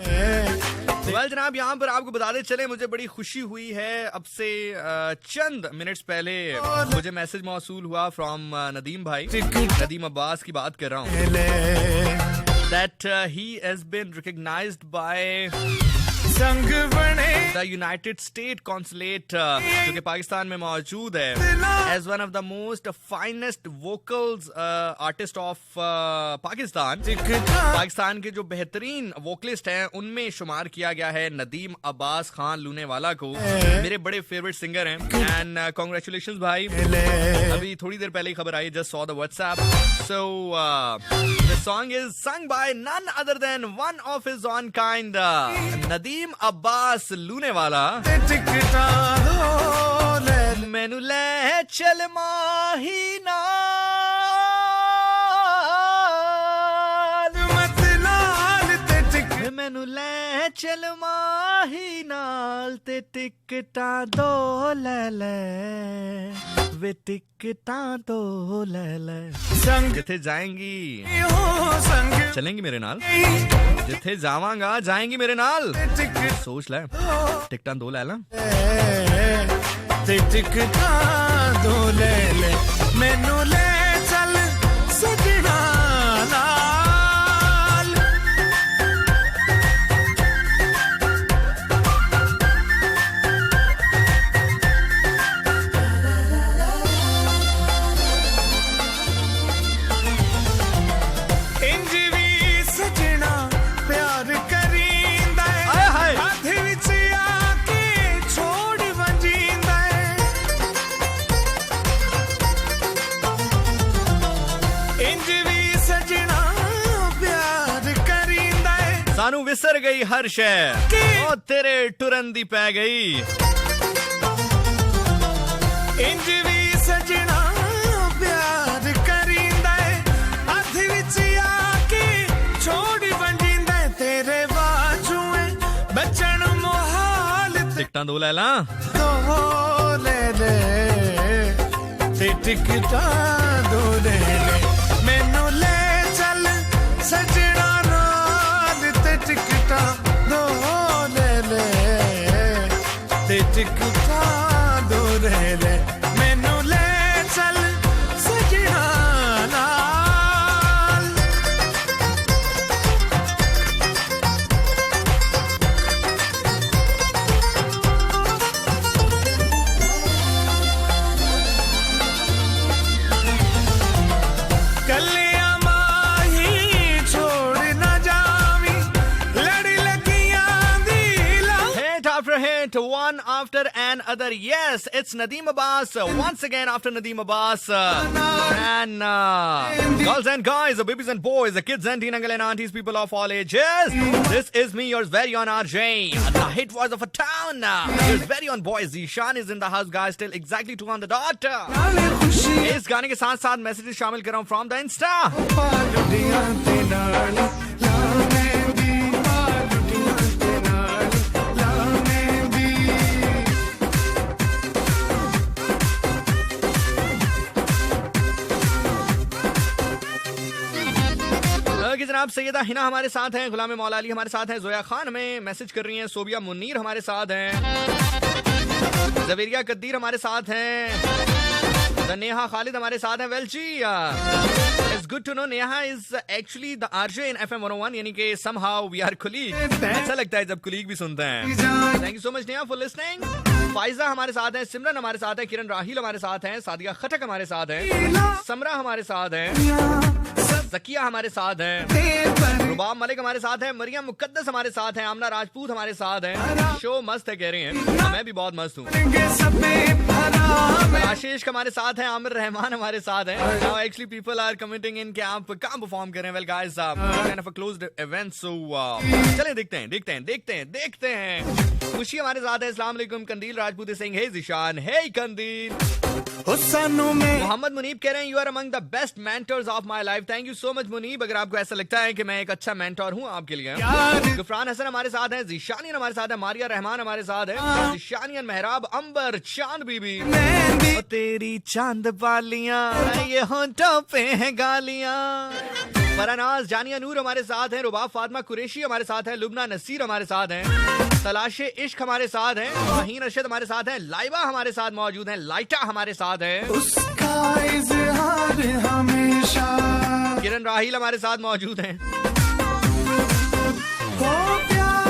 Well जनाब, यहाँ पर आपको बताते चले, मुझे बड़ी खुशी हुई है। अब से चंद मिनट्स पहले मुझे मैसेज मौसूल हुआ फ्रॉम नदीम भाई, नदीम अब्बास की बात कर रहा हूँ, that he has been recognized by the United States Consulate जो कि पाकिस्तान में मौजूद है, as one of the most finest vocals artist of Pakistan. Pakistan के जो बेहतरीन वोकलिस्ट हैं उनमें शुमार किया गया है नदीम अब्बास खान लूनेवाला को। मेरे बड़े फेवरेट सिंगर हैं, एंड कांग्रेचुलेशंस भाई। अभी थोड़ी देर पहले ही खबर आई, just saw the WhatsApp. So the song is sung by none other than one of his own kind, Nadeem Abbas Lunewala. मैनू ले चल माही नाल, मैनू ले चल माही नाल, ते टिकटां दो ले ले, वे टिकटां दो ले ले। जिथे जाएंगी चलेंगी मेरे नाल, जिथे जावांगा जाएंगी मेरे नाल, सोच ले, टिकटां दो ले ला, टिकटां दो ले ले, मैनू ले चल सजना नाल। इंज भी सजना प्यार करींदा है, हाथ विच आके छोड़ वंजींदा है। इंज भी सजना प्यार करींदा है, सानू विसर गई हर शय, ओ तेरे टुरन दी पै गई। इंज भी सजना प्यार करींदा है, हाथ विच आके छोड़ वंजींदा है। तेरे बाजू बचन मुहाल, टिकटां दो ले ला, दो ले ले, ते टिकटां दो ले ले, मैनू ले चल सजना नाल, ते टिकटां दो ले ले, ते टिकटां दो ले ले, मैनू ले चल सजना नाल। कलिया माही छोड़ ना जावी, लड़ी लगियां दी ला। hit after hit, one after another. Yes, it's Nadeem Abbas once again after Nadeem Abbas. And girls and guys, babies and boys, kids and teen uncle and aunties, people of all ages, this is me, yours very on RJ, the hit voice of a town. Yours very on boys, Zishan is in the house guys, till exactly 2 on the dot. इस गाने के साथ साथ messages शामिल कर रहा हूँ from the Insta. जनाब सैयदा हिना हमारे साथ हैं, गुलाम मौला अली हमारे साथ हैं, जोया खान हमें मैसेज कर रही हैं, सोबिया मुन्नीर हमारे साथ हैं, जवेरिया कद्दीर हमारे साथ हैं, नेहा खालिद हमारे साथ हैं। वेल जी, it's good to know Neha is actually the RJ in FM 101, यानी कि समहाउ वी आर कुलीग। अच्छा लगता है जब कुलीग भी सुनते हैं। Thank you so much Neha for listening. Pfizer हमारे साथ हैं, सिमरन हमारे साथ है, किरण राहील हमारे साथ हैं, सादिया खटक हमारे साथ है, समरा हमारे साथ है, जकिया हमारे साथ है, रुबाब मलिक हमारे साथ है, मरियम मुकद्दस हमारे साथ है, आमना राजपूत हमारे साथ है। शो मस्त है कह रहे हैं, मैं भी बहुत मस्त हूँ। आशीष हमारे साथ है, आमिर रहमान हमारे साथ है। Now actually people are commenting in कि आप कहाँ परफॉर्म कर रहे हैं। Well guys, kind of a closed event, so चलें देखते हैं। खुशी हमारे साथ है, अस्सलाम वालेकुम। कंदील राजपूत सिंह, हे जिशान, हे कंदील। मोहम्मद मुनीब कह रहे हैं, you are among the best mentors of my life. Thank you so much Muneeb, अगर आपको ऐसा लगता है कि मैं एक अच्छा मेंटर हूँ आपके लिए। गुफरान हसन हमारे साथ है, जीशानियन हमारे साथ है, मारिया रहमान हमारे साथ है, जीशानियन मेहराब, अंबर, चांद बीबी, तेरी चांद बालियां ये होंठों पे है गालियां। फरानाज जानिया नूर हमारे साथ है, रुबाब फातिमा कुरैशी हमारे साथ है, लुबना नसीर हमारे साथ है, तलाशे इश्क हमारे साथ है, महीन अरशद हमारे साथ है, लाइबा हमारे साथ मौजूद है, लाइटा हमारे साथ है, उसका इज़हार हमेशा, किरण राहील हमारे साथ मौजूद है,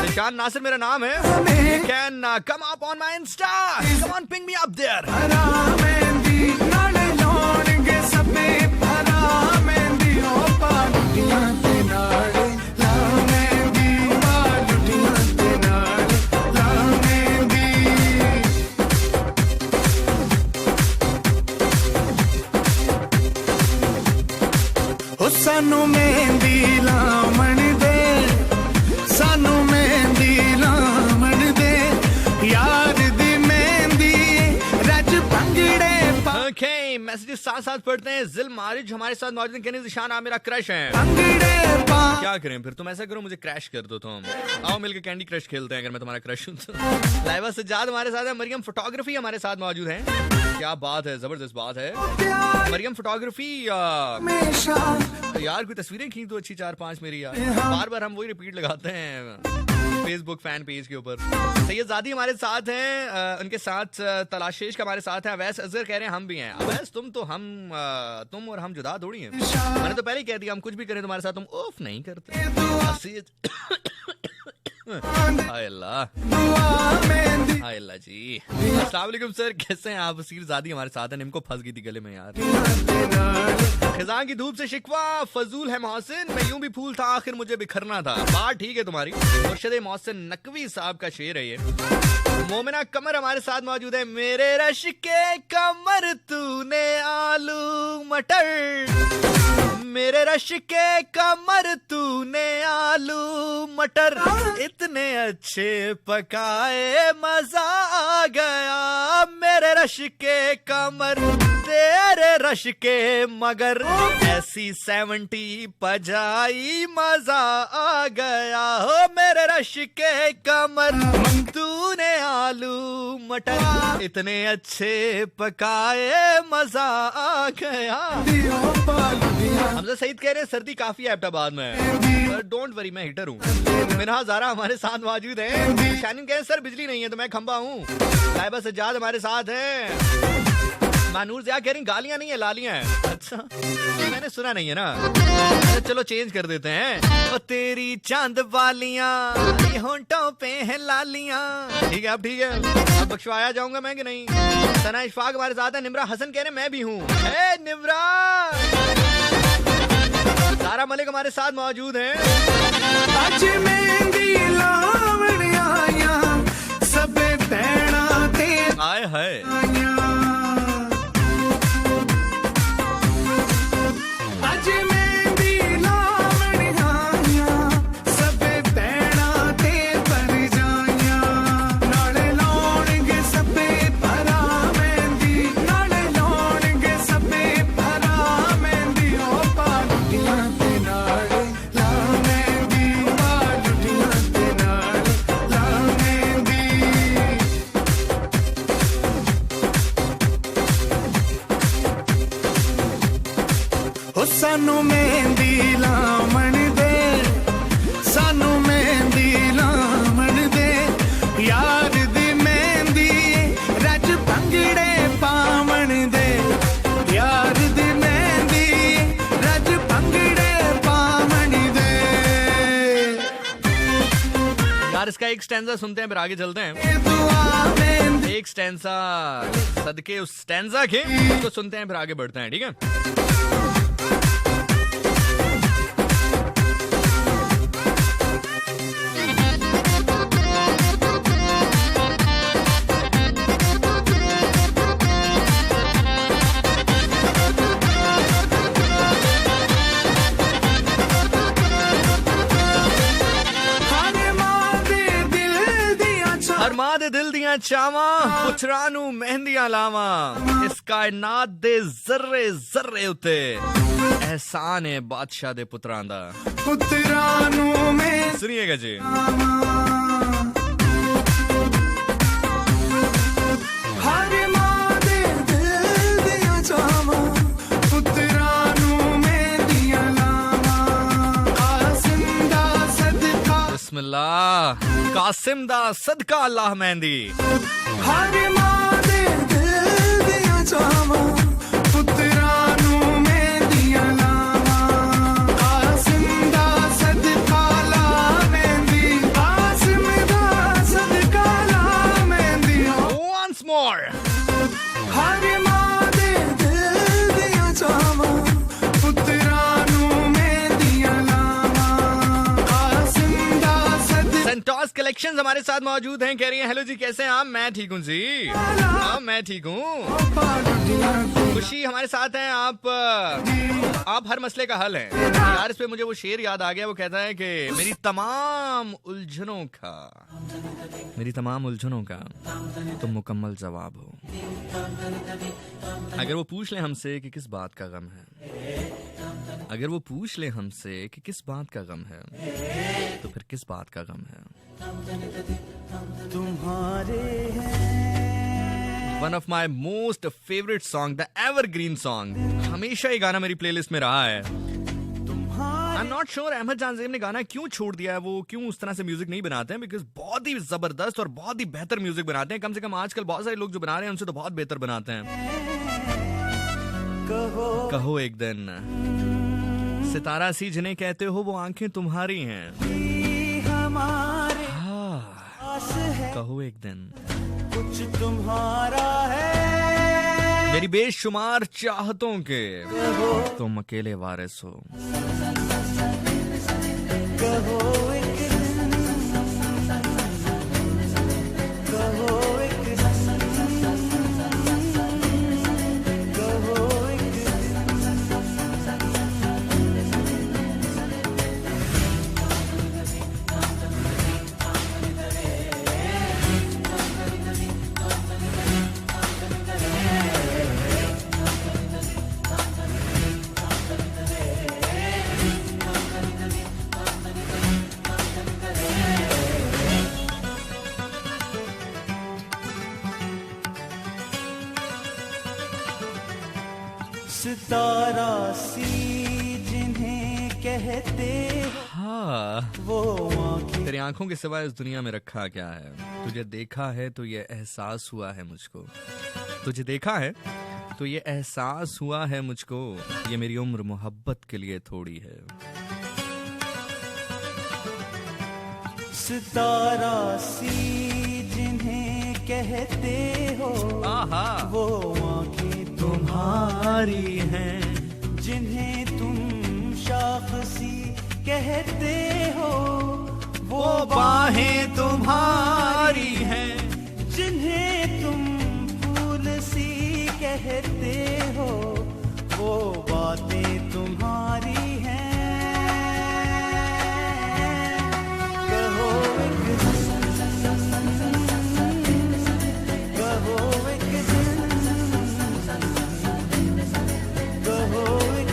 निशान नासिर मेरा नाम है। You can come up on my Insta, come on ping me up there। सानू मेहंदी लामण दे, सानू मेहंदी लामण दे, यार दी मेहंदी रज भंगड़े। Okay, मैसेजेस साथ साथ पढ़ते हैं। जिल मारिज हमारे साथ मौजूद है, कहने निशान आप मेरा क्रश है। क्या करें फिर, तुम ऐसा करो मुझे क्रैश कर दो तुम। आओ मिलकर कैंडी क्रश खेलते हैं अगर मैं तुम्हारा क्रश हूं तो। लाइबा सज्जाद हमारे साथ है, मरियम फोटोग्राफी हमारे साथ मौजूद है। क्या बात है, जबरदस्त बात है। मरियम फोटोग्राफी यार कोई तस्वीरें खींच दो अच्छी 4-5 मेरी यार। बार बार हम वही रिपीट लगाते हैं फेसबुक फैन पेज के ऊपर। सैयदादी हमारे साथ हैं, उनके साथ तलाशेश का हमारे साथ है। अवैस अजहर कह रहे हैं हम भी हैं। अवैस तुम और हम जुदा थोड़ी हैं। मैंने तो पहले ही कह दिया हम कुछ भी करें तुम्हारे साथ तुम ऑफ नहीं करते। हाय अल्लाह जी। अस्सलाम वालेकुम सर, कैसे हैं आप? वसीर ज़ादी हमारे साथ है, निमको फंस गई थी गले में यार। खिज़ां की धूप से शिकवा, फजूल है मोहसिन, मैं यूं भी फूल था आखिर मुझे बिखरना था। बात ठीक है तुम्हारी। मुर्शद मोहसिन नकवी साहब का शेर है ये। मोमिना कमर हमारे साथ मौजूद है। मेरे रश के कमर तूने आलू मटर, मेरे रश के कमर तूने आलू मटर, इतने अच्छे पकाए मजा आ गया। मेरे रश के कमर तेरे रश के मगर, ऐसी 70 पजाई मजा आ गया। हो मेरे रश के कमर तूने आलू मटर, इतने अच्छे पकाए मजा आ गया। हमजा सईद कह रहे हैं सर्दी काफी है एबटाबाद में। डोंट वरी मैं हीटर हूँ। मिनहा ज़ारा हमारे साथ मौजूद है। शानिन कह रहे सर बिजली नहीं है तो मैं खंबा हूँ। लाइबा सज्जाद हमारे साथ है। मानूर ज़िया कह रही गालियां नहीं है लालियां है। अच्छा मैंने सुना नहीं है ना, चलो चेंज कर देते हैं। ओ तेरी चांद वालियां ये होंठों पे है लालियां। ठीक है अब ठीक है, अब बख्शवाया जाऊंगा मैं कि नहीं। सना इशफाक हमारे साथ है। निमरा हसन कह रहे मैं भी हूँ। निमरा सारा मलिक हमारे साथ मौजूद है। आज मेहंदी लावणिया सब भैणा ते आए है। आज मेहंदी लावणिया सब भैणा ते पर जाया, नाले लाउणगे सबे भरा मेहंदी, नाले लाउणगे सबे भरा मेहंदी। ओ पालुटियां ते नाले ला मेहंदी, पालुटियां ते नाले ला मेहंदी। यार इसका एक स्टैंजा सुनते हैं फिर आगे चलते हैं। एक स्टैंजा सदके उस स्टैंजा के उसको सुनते हैं फिर आगे बढ़ते हैं, ठीक है। हरमा दे दिल दियां चावा पुछरा नू मेहंदियां लावा इस कायनात दे जर्रे जर्रे उते एहसान है बादशाह दे पुत्रां दा। पुत्रां नू में सुनिएगा जी। हरमा दे दिल दियां चावा पुत्रां नू मेहंदियां लावा कासिम दा सदका बिस्मिल्लाह कासिम दा सदका अल्लाह मेहंदी। हरे मां दे दिल दियां चावां पुत्रां नू मेहंदियां लावां कासिम दा सदका अल्लाह मेहंदी। कासिम दा सदका अल्लाह मेहंदी। Once more। हरे मां दे दिल दियां चावां पुत्रां नू मेहंदियां लावां कासिम दा सदका। सेंटोस कलेक्शंस हमारे साथ मौजूद हैं। कह रही हैं हेलो जी कैसे हैं आप? मैं ठीक हूँ जी। हाँ मैं ठीक हूँ। खुशी हमारे साथ हैं। आप हर मसले का हल है यार। इस पे मुझे वो शेर याद आ गया। वो कहता है कि मेरी तमाम उलझनों का तुम मुकम्मल जवाब हो। अगर वो पूछ ले हमसे कि किस बात का गम है, अगर वो पूछ ले हमसे कि किस बात का गम है, तो फिर किस बात का गम है? तुम्हारे one of my most favourite song, the evergreen song. हमेशा ये गाना मेरी प्लेलिस्ट में रहा है। I am not sure Ahmed Jahanzeb ने गाना क्यों छोड़ दिया है, वो क्यों उस तरह से म्यूजिक नहीं बनाते हैं, बिकॉज बहुत ही जबरदस्त और बहुत ही बेहतर म्यूजिक बनाते हैं। कम से कम आजकल बहुत सारे लोग जो बना रहे हैं उनसे तो बहुत बेहतर बनाते हैं। कहो एक दिन सितारा सी जिन्हें कहते हो वो आंखें तुम्हारी हैं। कहो एक दिन कुछ तुम्हारा है। मेरी बेशुमार चाहतों के तुम अकेले वारिस हो। कहो एक दिन, कहो एक दिन, कहो एक सितारा सी जिन्हें कहते हाँ वो आंखें। तेरी आंखों के सिवा इस दुनिया में रखा क्या है? तुझे देखा है तो ये एहसास हुआ है मुझको। तुझे देखा है तो ये एहसास हुआ है मुझको। ये मेरी उम्र मोहब्बत के लिए थोड़ी है। सितारा सी जिन्हें कहते हो आहा वो आंखें तुम्हारी हैं। जिन्हें तुम शाखसी कहते हो वो बाहें तुम्हारी हैं। जिन्हें तुम फूल सी कहते हो वो बातें तुम्हारी हैं। कहो एक कहो एक कहो एक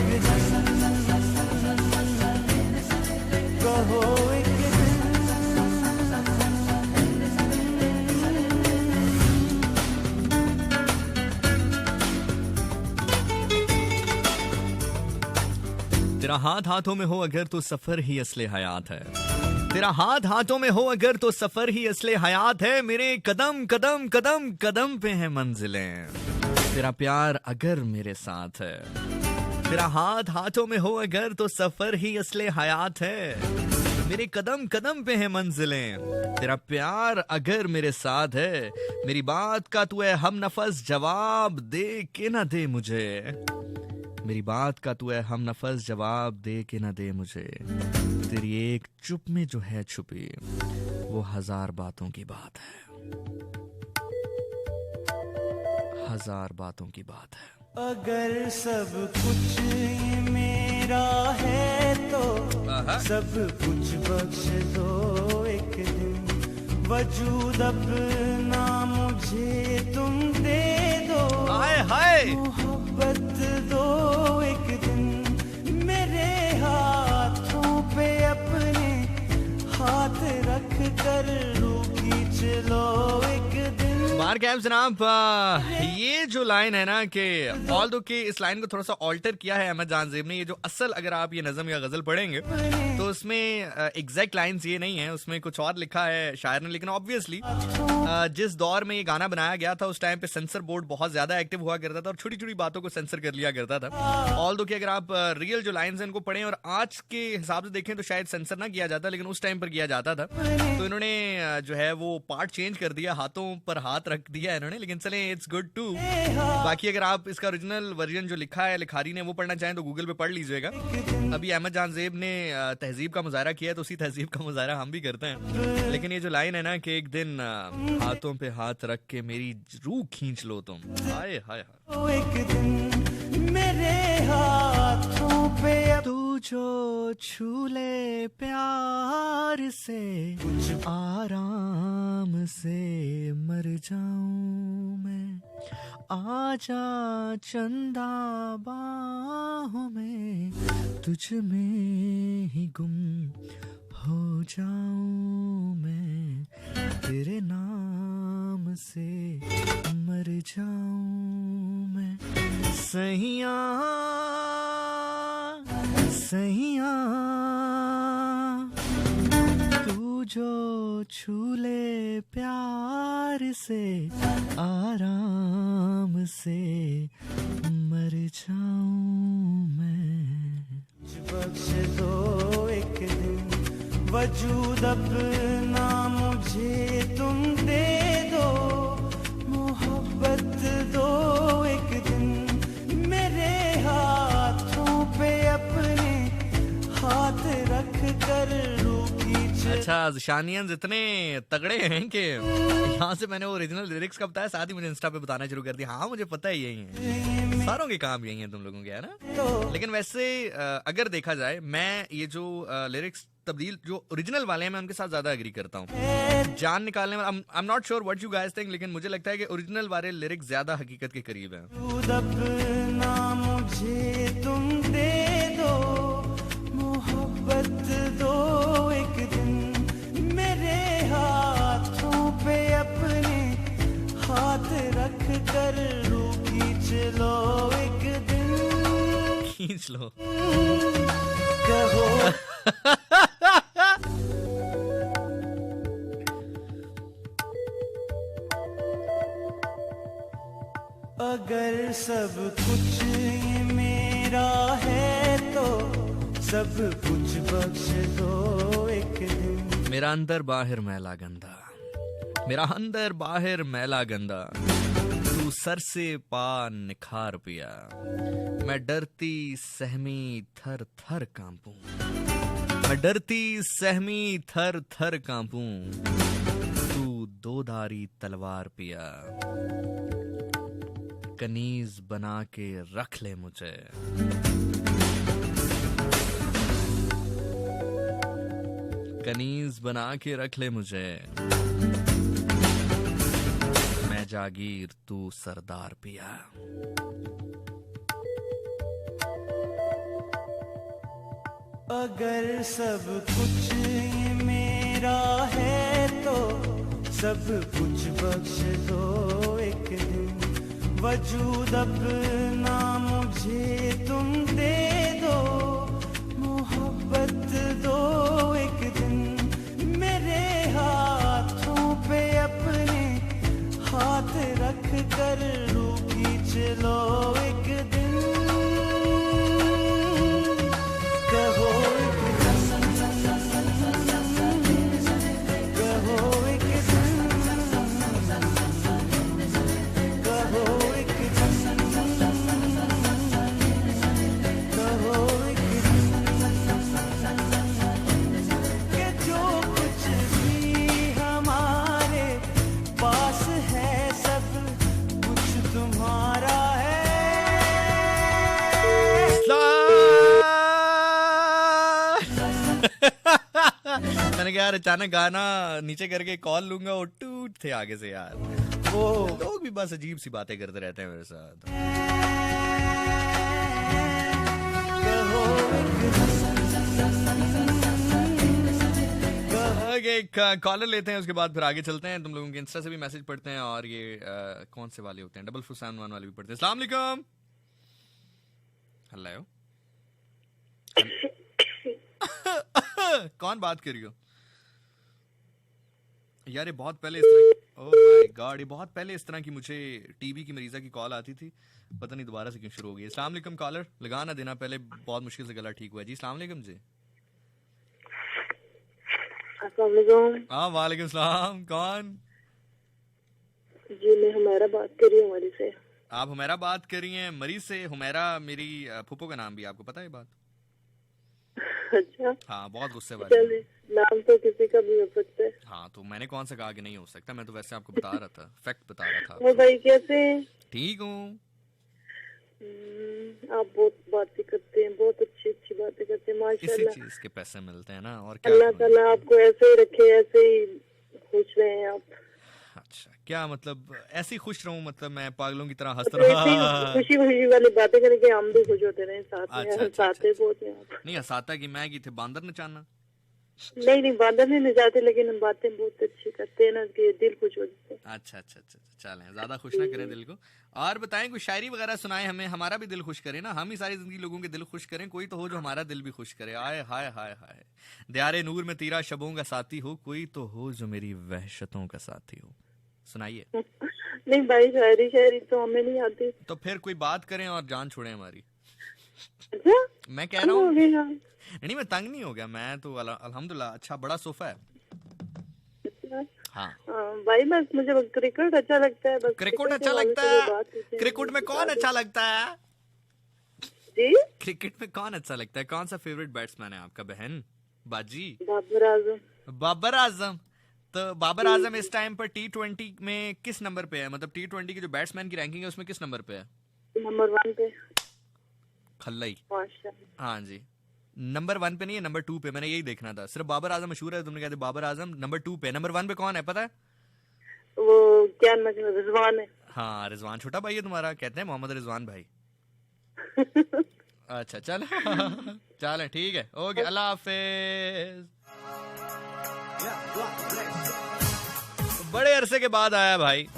कहो एक तेरा हाथ हाथों में हो अगर तो सफर ही असले हयात है। तेरा हाथ हाथों में हो अगर तो सफर ही असले हयात है। मेरे कदम कदम कदम कदम पे है मंजिलें। तेरा प्यार अगर मेरे साथ है। तेरा हाथ हाथों में हो अगर तो सफर ही असले हयात है। मेरे कदम कदम पे है मंजिलें, तेरा प्यार अगर मेरे साथ है, मेरी बात का तू है हम नफस, जवाब दे के ना दे मुझे, मेरी बात का तू है हम नफस, जवाब दे के ना दे मुझे, तेरी एक चुप में जो है छुपी वो हजार बातों की बात है, हजार बातों की बात है। अगर सब कुछ ये मेरा है तो सब कुछ बख्श दो एक दिन, वजूद अपना मुझे तुम दे दो, हाय हाय मोहब्बत दो एक दिन, मेरे हाथों पे अपने हाथ रख कर रूह खींच लो एक दिन। मार कैम जनाब, ये जो लाइन है ना कि ऑल्दो के इस लाइन को थोड़ा सा ऑल्टर किया है अहमद जानजेब ने, ये जो असल अगर आप ये नज़म या गजल पढ़ेंगे तो उसमें एग्जैक्ट लाइंस ये नहीं है, उसमें कुछ और लिखा है शायर ने, लेकिन ऑब्वियसली जिस दौर में ये गाना बनाया गया था उस टाइम पे सेंसर बोर्ड बहुत ज्यादा एक्टिव हुआ करता था और छोटी छोटी बातों को सेंसर कर लिया करता था। ऑल्दो कि अगर आप रियल जो लाइन्स हैं इनको पढ़ें और आज के हिसाब से देखें तो शायद सेंसर ना किया जाता, लेकिन उस टाइम पर किया जाता था, तो इन्होंने जो है वो पार्ट चेंज कर दिया, हाथों पर हाथ रख दिया इन्होंने, लेकिन चले इट्स गुड टू। बाकी अगर आप इसका ओरिजिनल वर्जन जो लिखा है लिखारी ने वो पढ़ना चाहें तो गूगल पे पढ़ लीजिएगा। अभी अहमद जानजेब ने तहजीब का मुजाहरा किया है तो उसी तहजीब का मुजाहरा हम भी करते हैं, लेकिन ये जो लाइन है ना कि एक दिन हाथों पे हाथ रख के मेरी रूह खींच लो तुम, हाय हाय हाय, एक दिन मेरे हाथों पे तू जो छू ले प्यार से आराम से मर जाऊं मैं, आजा चंदा बाहों में तुझ में ही गुम हो जाऊं मैं, तेरे नाम से मर जाऊं मैं, सैया सैया तू जो छू ले प्यार से आराम से मर जाऊं मैं, बख्श दो एक दिन, वजूद अपना मुझे तुम दे दो, मोहब्बत दो एक दिन, मेरे हाथों पे अपने हाथ रख कर रूह खींच। अच्छा शानियंस इतने तगड़े हैं कि यहाँ से मैंने ओरिजिनल लिरिक्स का बताया, साथ ही मुझे इंस्टा पे बताना शुरू कर दिया। हाँ मुझे पता है यही है, सारों के काम यही है तुम लोगों के, है ना। लेकिन वैसे अगर देखा जाए मैं ये जो लिरिक्स तब्दील जो ओरिजिनल वाले हैं मैं उनके साथ ज्यादा एग्री करता हूँ, जान निकालने में आई am not sure what you guys think, लेकिन मुझे लगता है कि ओरिजिनल वाले लिरिक्स ज्यादा हकीकत के करीब हैं। अपना मुझे तुम दे दो, मोहब्बत दो एक दिन, मेरे हाथों पे अपने हाथ रख कर रूह खींच लो एक दिन, खींच लो कहो अगर सब कुछ ये मेरा है तो सब कुछ बख्श दो एक दिन, मेरा अंदर बाहर मैला गंदा, मेरा अंदर बाहर मैला गंदा, तू सर से पा निखार पिया, मैं डरती सहमी थर थर कांपूं, मैं डरती सहमी थर थर कांपूं, तू दो धारी तलवार पिया, कनीज बना के रख ले मुझे, कनीज बना के रख ले मुझे, मैं जागीर तू सरदार पिया। अगर सब कुछ ये मेरा है तो सब कुछ बख्श दो एक दिन, वजूद अपना मुझे तुम दे दो, मोहब्बत दो एक दिन, मेरे हाथों पे अपने हाथ रख कर रूह खींच लो एक दिन, कहो एक दिन यार अचानक गाना नीचे करके कॉल लूंगा और टूट थे आगे से यार। वो लोग भी बस अजीब सी बातें करते रहते हैं मेरे साथ। एक कॉलर लेते हैं, उसके बाद फिर आगे चलते हैं। तुम लोगों के इंस्टा से भी मैसेज पढ़ते हैं और ये कौन से वाले होते हैं 4471 वाले भी पढ़ते हैं। अस्सलाम वालेकुम। हेलो कौन बात कर रही हो यार? ये बहुत पहले इस तरह, ओह माय गॉड, ये बहुत पहले इस तरह की मुझे टीबी की मरीजा की कॉल आती थी, पता नहीं दोबारा से क्यों शुरू हो गई। अस्सलाम वालेकुम कॉलर, लगा ना देना, पहले बहुत मुश्किल से गला ठीक हुआ जी। अस्सलाम वालेकुम जी। हाँ वालेकुम सलाम, कौन जी? मैं हुमैरा बात कर रही हूँ मरी से। आप हुमैरा बात कर रही हैं मरी से? हुमैरा मेरी फूफो का नाम भी, आपको पता है बात? अच्छा हाँ, बहुत गुस्से वाली। नाम तो किसी का भी हो सकता है। हाँ तो मैंने कौन सा कहा कि नहीं हो सकता, मैं तो वैसे आपको बता रहा था, फैक्ट बता रहा था। वो भाई कैसे? ठीक हूँ। आप बहुत बातें करते हैं, बहुत अच्छी अच्छी बातें करते हैं माशाल्लाह। इसी चीज के पैसे मिलते हैं ना, और क्या। अल्लाह ताला आपको ऐसे ही रखे, ऐसे ही खुश रहे आप। अच्छा, क्या मतलब ऐसे ही खुश रहूं? मतलब मैं पागलों की तरह हंसता रहा? खुशी खुशी वाली बातें करके हम भी खुश होते रहे साथ में। हंसाते बहुत हैं आप। नहीं हंसाता कि मैं की थे बांदर नचाना। नहीं बांदर नहीं नचाते, लेकिन हम बातें बहुत अच्छी करते हैं ना कि दिल खुश हो जाता है। अच्छा, चलें, ज्यादा खुश ना करें दिल को। और बताएं, कोई शायरी वगैरह सुनाएं हमें, हमारा भी दिल खुश करे ना। हम ही सारी जिंदगी लोगों के दिल खुश करें, कोई तो हो जो हमारा दिल भी खुश करे। आए हाय हाय हाय, दियारे नूर में तेरा शबों का साथी हो, कोई तो हो जो मेरी वहशतों का साथी हो। सुनाइए। नहीं भाई, शायरी तो हमें नहीं आती। तो फिर कोई बात करें और जान छोड़े हमारी। अच्छा, मैं कह रहा हूँ नहीं, मैं तंग नहीं हो गया, मैं तो अल्हम्दुलिल्लाह। अच्छा, बड़ा सोफा है। हाँ भाई, बस मुझे क्रिकेट अच्छा लगता है। बस क्रिकेट अच्छा लगता है? क्रिकेट में कौन अच्छा लगता है जी? क्रिकेट में कौन अच्छा लगता है? कौन सा फेवरेट बैट्समैन है आपका बहन बाजी? बाबर आजम। बाबर आजम। तो बाबर आजम इस टाइम पर T20 में किस नंबर पे है? मतलब T20 की जो बैट्समैन की रैंकिंग है उसमें किस नंबर पे है? नंबर 1 पे। खल्लाई। माशाल्लाह। हाँ जी, नंबर 1 पे नहीं है, नंबर 2 पे। मैंने यही देखना था। सिर्फ बाबर आजम मशहूर है, तुमने कहते बाबर आजम नंबर 2 पे। नंबर 1 पे कौन है पता है? वो क्या रिजवान है। हाँ, रिजवान छोटा भाई है तुम्हारा, कहते हैं मोहम्मद रिजवान भाई। अच्छा चल चल ठीक है, ओके, अल्लाह हाफिज। बड़े अरसे के बाद आया भाई।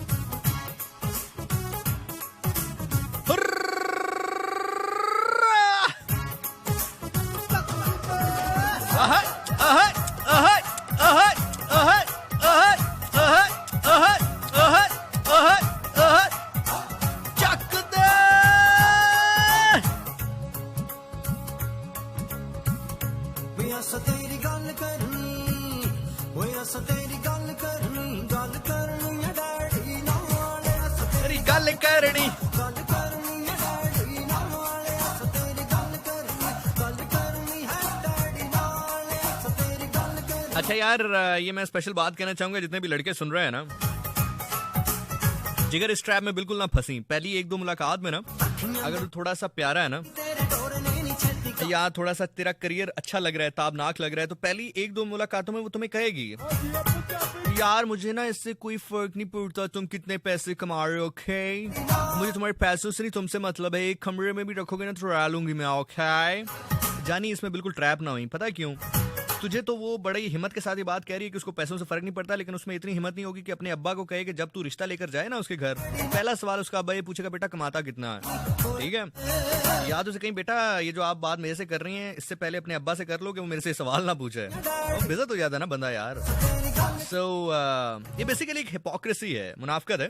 अच्छा यार, ये मैं स्पेशल बात कहना चाहूंगा जितने भी लड़के सुन रहे हैं ना, जिगर इस ट्रैप में बिल्कुल ना फंसी। पहली 1-2 मुलाकात में ना, अगर थोड़ा सा प्यारा है ना, या थोड़ा सा तेरा करियर अच्छा लग रहा है, ताबनाक लग रहा है, तो पहली 1-2 मुलाकातों में वो तुम्हें कहेगी, यार मुझे ना इससे कोई फर्क नहीं पड़ता तुम कितने पैसे कमा रहे हो, ओके? मुझे तुम्हारे पैसों से नहीं तुमसे मतलब है। एक कमरे में भी रखोगे ना तो उड़ा लूंगी मैं, ओके? जानी इसमें बिल्कुल ट्रैप ना हुई। पता है क्यों? तुझे तो वो बड़ी हिम्मत के साथ ये बात कह रही है कि उसको पैसों से फर्क नहीं पड़ता, लेकिन उसमें इतनी हिम्मत नहीं होगी कि अपने अब्बा को कहे कि जब तू रिश्ता लेकर जाए ना उसके घर, पहला सवाल उसका अब्बा ये पूछेगा, बेटा कमाता कितना है? ठीक है, याद उसे कहीं बेटा ये जो आप बात मेरे से कर रही हैं इससे पहले अपने अब्बा से कर लो कि वो मेरे से सवाल ना पूछे। बेइज्जत हो जाता है ना बंदा यार। सो ये बेसिकली एक हिपोक्रेसी है, मुनाफकत है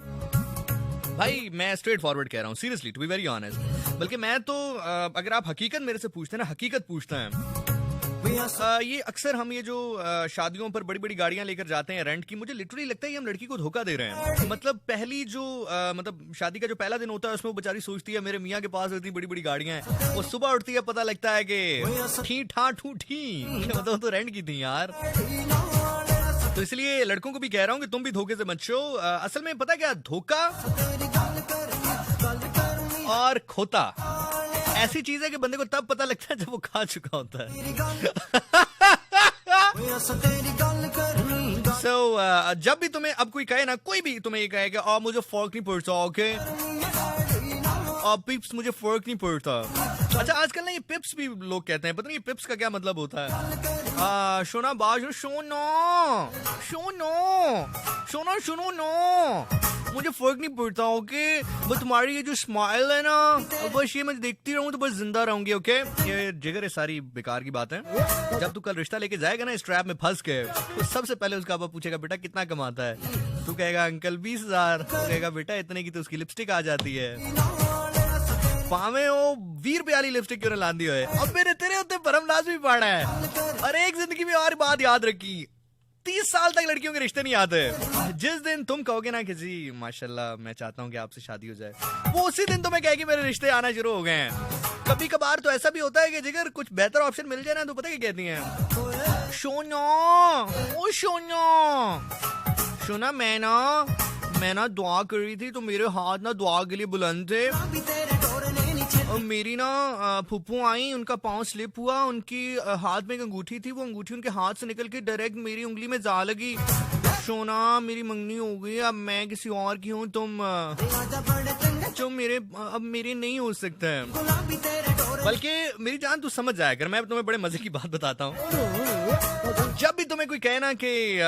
भाई। मैं स्ट्रेट फॉरवर्ड कह रहा हूँ, seriously, to be very honest. बल्कि मैं तो अगर आप हकीकत मेरे से पूछते हैं ना, हकीकत पूछते हैं, ये अक्सर हम ये जो शादियों पर बड़ी बड़ी गाड़ियां लेकर जाते हैं रेंट की, मुझे लिटरली लगता है ये हम लड़की को धोखा दे रहे हैं। मतलब पहली जो मतलब शादी का जो पहला दिन होता है उसमें वो बेचारी सोचती है मेरे मियाँ के पास इतनी बड़ी बड़ी गाड़ियां हैं, वो सुबह उठती है पता लगता है कि ठीक ठाठ मतलब तो रेंट की थी यार। तो इसलिए लड़कों को भी कह रहा हूँ कि तुम भी धोखे से मत छो। असल में पता क्या, धोखा और खोता ऐसी चीज है कि बंदे को तब पता लगता है जब वो खा चुका होता है। So, जब भी तुम्हें अब कोई कहे ना, कोई भी तुम्हें ये कहे कि मुझे फर्क नहीं पड़ता, ओके, पिप्स मुझे फर्क नहीं पड़ता। अच्छा, आजकल ना ये पिप्स भी लोग कहते हैं, पता नहीं ये पिप्स का क्या मतलब होता है। शोना बाज सुनो मुझे फर्क नहीं पड़ता, ओके, बस तुम्हारी ये जो स्माइल है ना, बस ये मैं देखती रहूं तो बस जिंदा रहूंगी, ओके। ये जिगर, ये सारी बेकार की बात है। जब तू कल रिश्ता लेके जाएगा ना इस ट्रैप में फंस के, तो सबसे पहले उसका अब्बा पूछेगा बेटा कितना कमाता है, तू कहेगा अंकल 20,000, कहेगा बेटा इतने की तो उसकी लिपस्टिक आ जाती है, पावे ओ 20 रुपए वाली लिपस्टिक क्यों लांदी हो। अब मेरे तेरे उत्ते परम लाजमी पड़ा है। और एक जिंदगी में और बात याद रखी, 30 साल तक लड़कियों के रिश्ते नहीं आते। जिस दिन तुम कहोगे ना कि जी माशाल्लाह मैं चाहता हूँ कि आपसे शादी हो जाए, वो उसी दिन तुम्हें कहेगी मेरे रिश्ते आना शुरू हो गए हैं। कभी कभार तो ऐसा भी होता है कि जिगर कुछ बेहतर ऑप्शन मिल जाए ना, तो पता क्या कहती है, सोना मैं ना दुआ कर रही थी तो मेरे हाथ ना दुआ के लिए बुलंद थे, और मेरी ना फूफू आई, उनका पाँव स्लिप हुआ, उनकी हाथ में एक अंगूठी थी, वो अंगूठी उनके हाथ से निकल के डायरेक्ट मेरी उंगली में जा लगी। सोना मेरी मंगनी हो गई, अब मैं किसी और की हूँ, तुम मेरे अब मेरे नहीं हो सकता है। बल्कि मेरी जान तू समझ जाया कर, मैं तुम्हें बड़े मजे की बात बताता हूँ। जब भी तुम्हें कोई कहना कि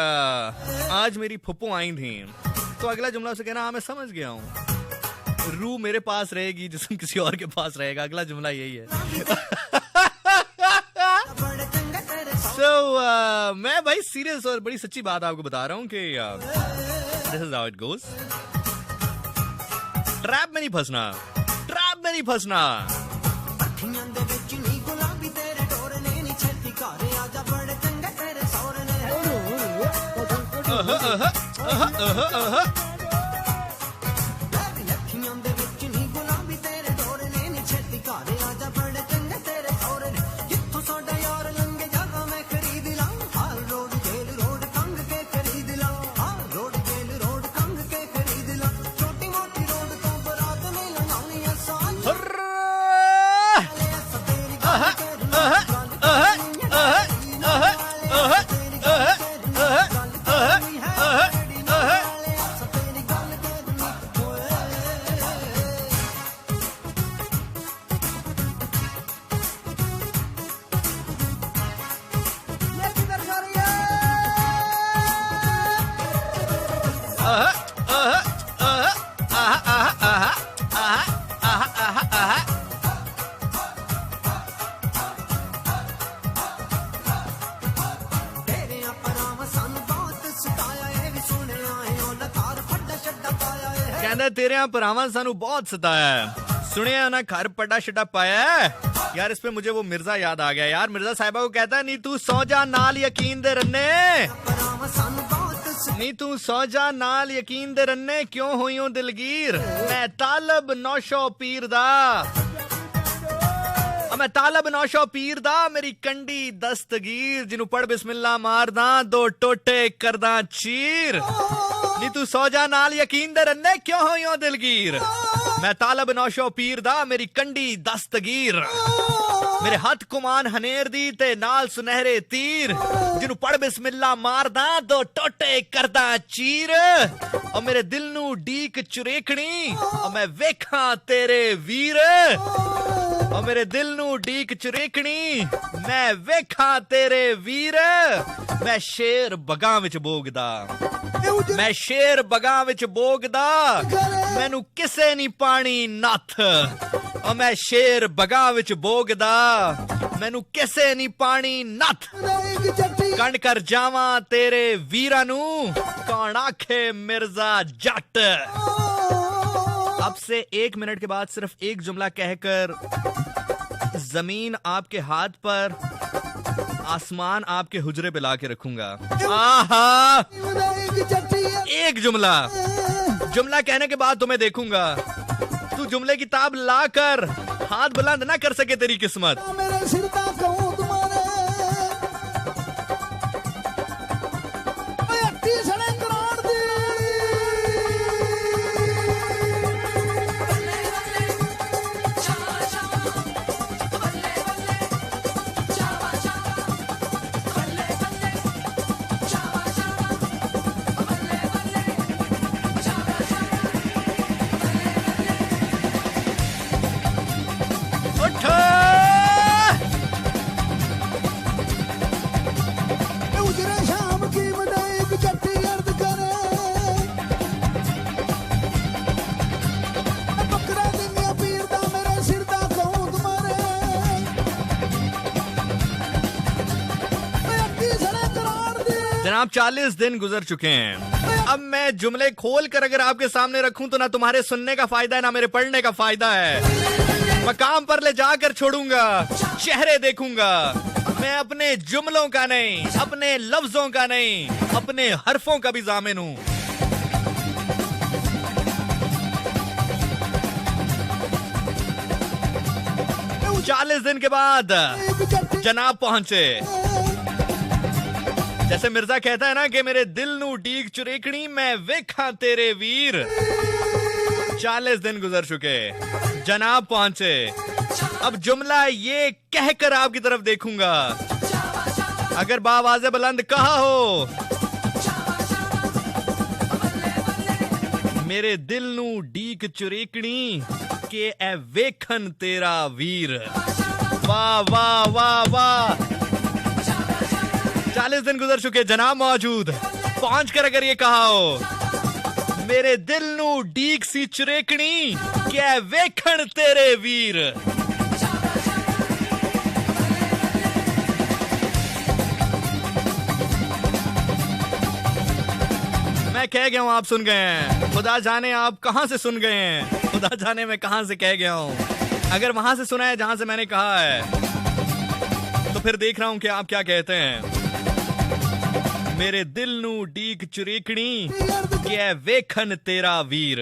आज मेरी फूफू आई थी, तो अगला जुमला उसे कहना हाँ मैं समझ गया हूँ, रूह मेरे पास रहेगी, जिस्म किसी और के पास रहेगा। अगला जुमला यही है। मैं भाई सीरियस और बड़ी सच्ची बात आपको बता रहा हूँ कि this is how it goes. Trap में नहीं फंसना। तेरे यहाँ परावा सानू बहुत सताया है, सुने ना घर पटा शटा पाया है। यार इस पे मुझे वो मिर्जा याद आ गया यार। मिर्जा साहिबा को कहता है नी तू सौ जा नाल यकीन दे रन्ने, नी तू सौ जा नाल यकीन दे रन्ने, क्यों हुई हूं दिलगीर, मैं तालब नौशो पीर दा, मैं तालब नौशो पीर दा, मेरी कंडी दस्तगीर, जिन्हों पढ़ बिस्मिल्लाह मारदा, दो टोटे करदा चीर। नी तू सौ जा नाल यकीन दे रन्ने, क्यों होई हो दिलगीर, मैं तालब नौशो पीर दा, मेरी कंडी दस्तगीर, मेरे हथ कुमान हनेर दी ते नाल सुनहरे तीर, जिन्हों पढ़ बिस्मिल्लाह मारदा, दो टोटे करदा चीर। और मेरे दिल नू डीक चुरेकनी, और मैं वेखा तेरे वीर, और मेरे दिल नू डीक चुरेकनी, मैं वेखा तेरे वीर। मैं शेर बगां विच बोगदा, मैं शेर बगां विच बोगदा, मैनू किसे नी पानी नथ, और मैं शेर बगां विच बोगदा, मैनू किसे नी पानी नथ, कंड कर जावा तेरे वीरा नू, कौन आखे मिर्जा जट। अब से 1 मिनट के बाद सिर्फ एक जुमला कहकर जमीन आपके हाथ पर, आसमान आपके हुजरे पे लाके रखूंगा। आहा, एक जुमला कहने के बाद तुम्हें देखूंगा, तू जुमले की ताब लाकर हाथ बुलंद ना कर सके तेरी किस्मत। जनाब 40 दिन गुजर चुके हैं। अब मैं जुमले खोल कर अगर आपके सामने रखूं तो ना तुम्हारे सुनने का फायदा है ना मेरे पढ़ने का फायदा है। मकाम पर ले जाकर छोड़ूंगा, चेहरे देखूंगा। मैं अपने जुमलों का नहीं, अपने लफ्जों का नहीं, अपने हरफों का भी जामिन हूं। तो 40 दिन के बाद जनाब पहुंचे। जैसे मिर्जा कहता है ना कि मेरे दिल नू डीक चुरेकनी मैं वेखा तेरे वीर। 40 दिन गुजर चुके, जनाब पहुंचे। अब जुमला ये कहकर आपकी तरफ देखूंगा। अगर बावाज़े बुलंद कहा हो, मेरे दिल नू डीक चुरेकनी के ए वेखन तेरा वीर। वाह वाह वाह वाह। 40 दिन गुजर चुके, जनाब मौजूद। पहुंच कर अगर ये कहा हो, मेरे दिल नू डीक सी चुरेकनी के वेखन तेरे वीर। मैं कह गया हूं, आप सुन गए हैं। खुदा जाने आप कहां से सुन गए हैं, खुदा जाने मैं कहां से कह गया हूं। अगर वहां से सुना है जहां से मैंने कहा है, तो फिर देख रहा हूं कि आप क्या कहते हैं। मेरे दिल नू डीक चुरेकनी के वेखन तेरा वीर।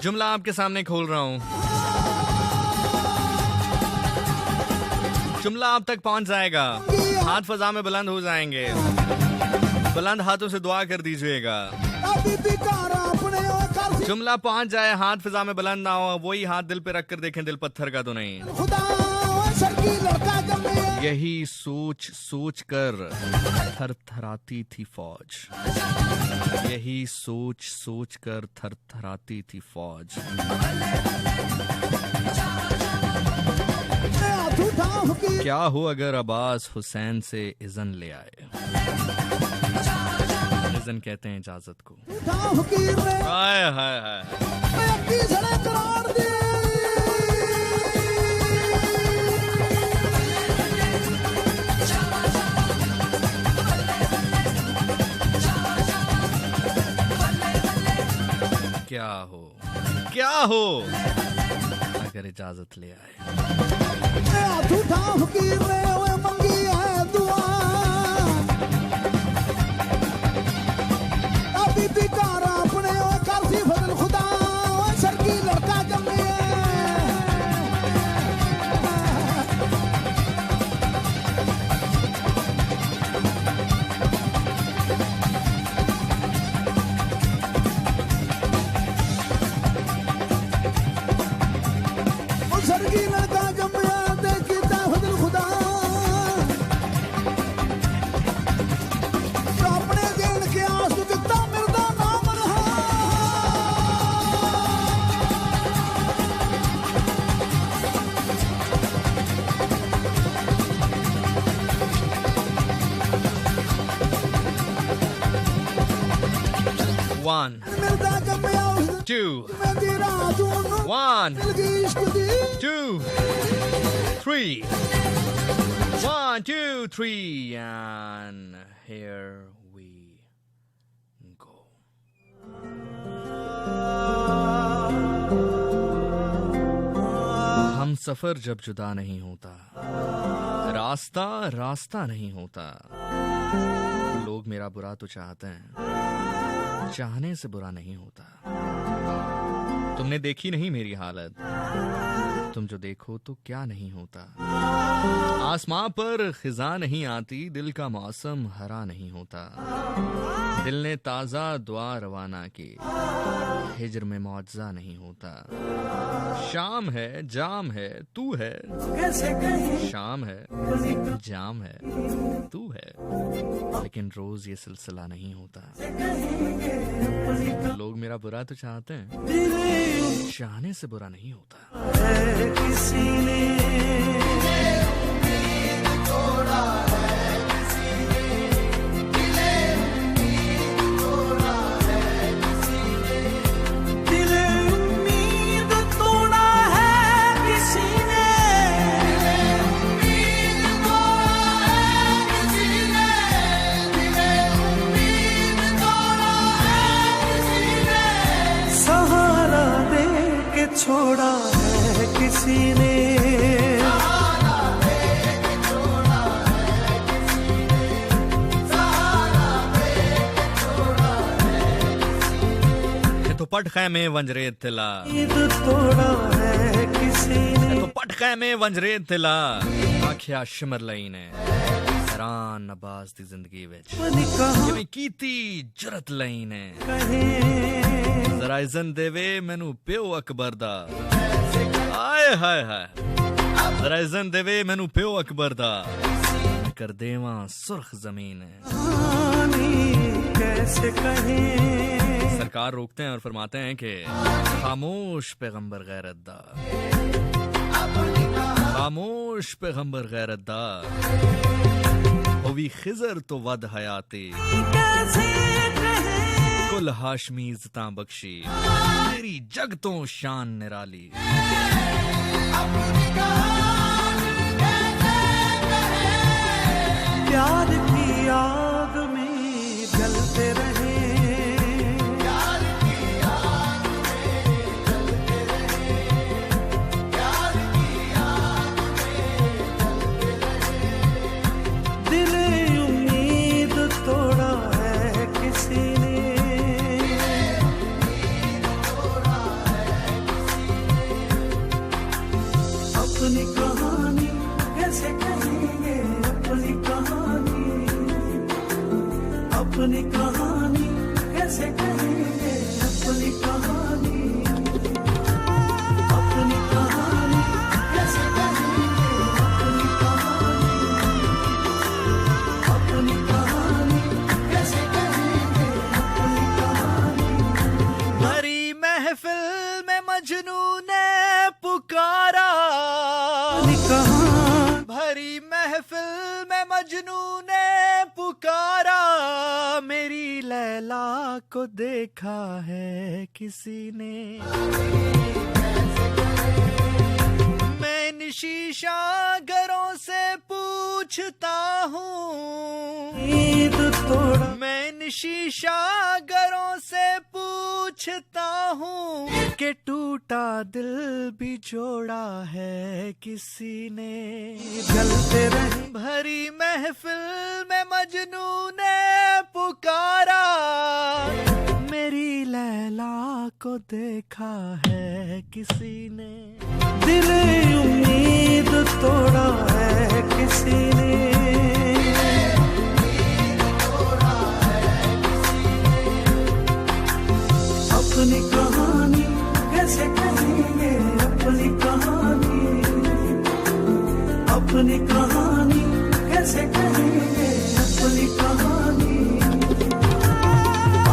जुमला आपके सामने खोल रहा हूं। जुमला आप तक पहुंच जाएगा, हाथ फजा में बुलंद हो जाएंगे। बुलंद हाथों से दुआ कर दीजिएगा। जुमला पहुंच जाए, हाथ फिजा में बुलंद ना हो, वही हाथ दिल पे रख कर देखें, दिल पत्थर का तो नहीं। यही सोच सोच कर थरथराती थी फौज। यही सोच सोच कर थरथराती थी फौज। क्या हो अगर अब्बास हुसैन से इज़न ले आए। इज़न कहते हैं इजाजत को। हाय हाय हाय। क्या हो अगर इजाजत ले आए। One, two, 1 2 3 1 2 3 and here we go. हम सफर जब जुदा नहीं होता, रास्ता रास्ता नहीं होता, लोग मेरा बुरा तो चाहते हैं, चाहने से बुरा नहीं होता। तुमने देखी नहीं मेरी हालत, तुम जो देखो तो क्या नहीं होता। आसमां पर खिजा नहीं आती, दिल का मौसम हरा नहीं होता। दिल ने ताजा दुआ रवाना की, हिजर में मौजज़ा नहीं होता। शाम है जाम है तू है, शाम है जाम है तू है, लेकिन रोज ये सिलसिला नहीं होता। लोग मेरा बुरा तो चाहते हैं, चाहने से बुरा नहीं होता। किसी ने तोड़ा है, किसी ने दिले उम्मीद तोड़ा है, किसी ने दिले उम्मीद तोड़ा है, किसी ने दिले उम्मीद तोड़ा है, किसी ने दिले उम्मीद तोड़ा है, किसी ने सहारा दे के छोड़ा है, किसी ने सहारा दे के छोड़ा है, किसी ने सहारा दे के छोड़ा है, किसी ने तो पट खैमे वंजरे तिला, ईद तोड़ा है, किसी ने तो पट खैमे वंजरे तिला, आखिया शिमर लई ने हैरान नबाज दी जिंदगी विच जिवें कीती जरत लई ने। जरा इज़न देवे मैनू प्यो अकबर दा, हाय हाय हाय, जरा इज़न देवे मैनू प्यो अकबर दा, कर देवा सुर्ख जमीन। कैसे कहें सरकार रोकते हैं और फरमाते हैं कि खामोश पैगंबर गैरत दा, खामोश पैगंबर गैरत दा, होवी खिजर तो वद हयाती, कुल हाशमी इज़्ज़तां बख्शी, तेरी जग तो शान निराली। प्यार की आग में जलते रहे, प्यार की आग में जलते रहे, प्यार की आग में जलते रहे। दिल उम्मीद तोड़ा है, किसी ने तोड़ा है, किसी ने अपनी कहानी कैसे कहेंगे, अपनी कहानी, अपनी कहानी कैसे कहेंगे, अपनी कहानी, अपनी कहानी कैसे कहेंगे, अपनी कहानी, अपनी कहानी कैसे कहेंगे, अपनी कहानी। भरी महफिल में मजनू ने पुकारा, भरी महफिल में मजनू ने पुकारा, मेरी लैला को देखा है किसी ने। मैं शीशा घरों से पूछता हूँ, मैं शीशा घरों से पूछता हूँ कि टूटा दिल भी जोड़ा है किसी ने। जलते रहे भरी महफिल में मजनू ने पुकारा, मेरी लैला को देखा है किसी ने। दिल उम्मीद तोड़ा है, किसी ने अपनी कहानी कैसे कहेंगे, अपनी कहानी, अपनी कहानी कैसे कहेंगे, अपनी कहानी,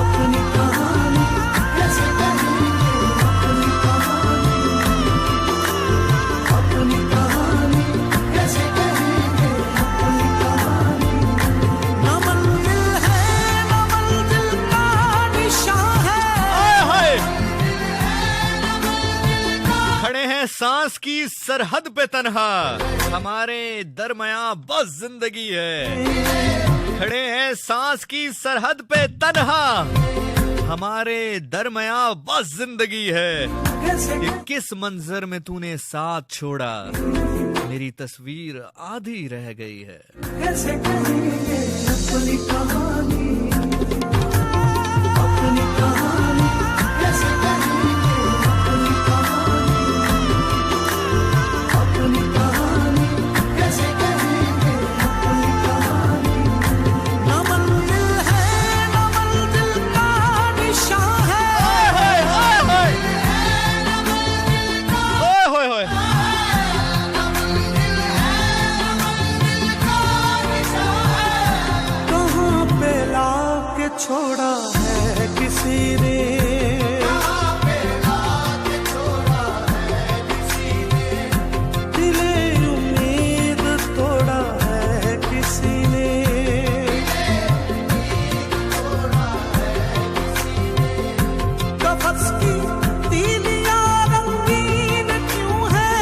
अपनी कहानी कैसे कहेंगे, अपनी कहानी, अपनी कहानी कैसे कहेंगे, अपनी कहानी। न मंजिल है न मंजिल का निशान है, हाय हाय, न मंजिल का सांस की सरहद पे तन्हा, हमारे दरमिया बस जिंदगी है। खड़े हैं सांस की सरहद पे तन्हा, हमारे दरमिया बस जिंदगी है। कि किस मंजर में तूने साथ छोड़ा, मेरी तस्वीर आधी रह गई है। कैसे कहेंगे अपनी कहानी, अपनी कहानी, कैसे कहेंगे अपनी कहानी, अपनी कहानी, कैसे कहेंगे अपनी कहानी। न मंजिल है न मंजिल का निशान है, छोड़ा है किसी ने, छोड़ा है किसी ने, दिले उम्मीद तोड़ा है किसी ने, तोड़ा है किसी ने। कफस की तीलियां रंगीन क्यों है,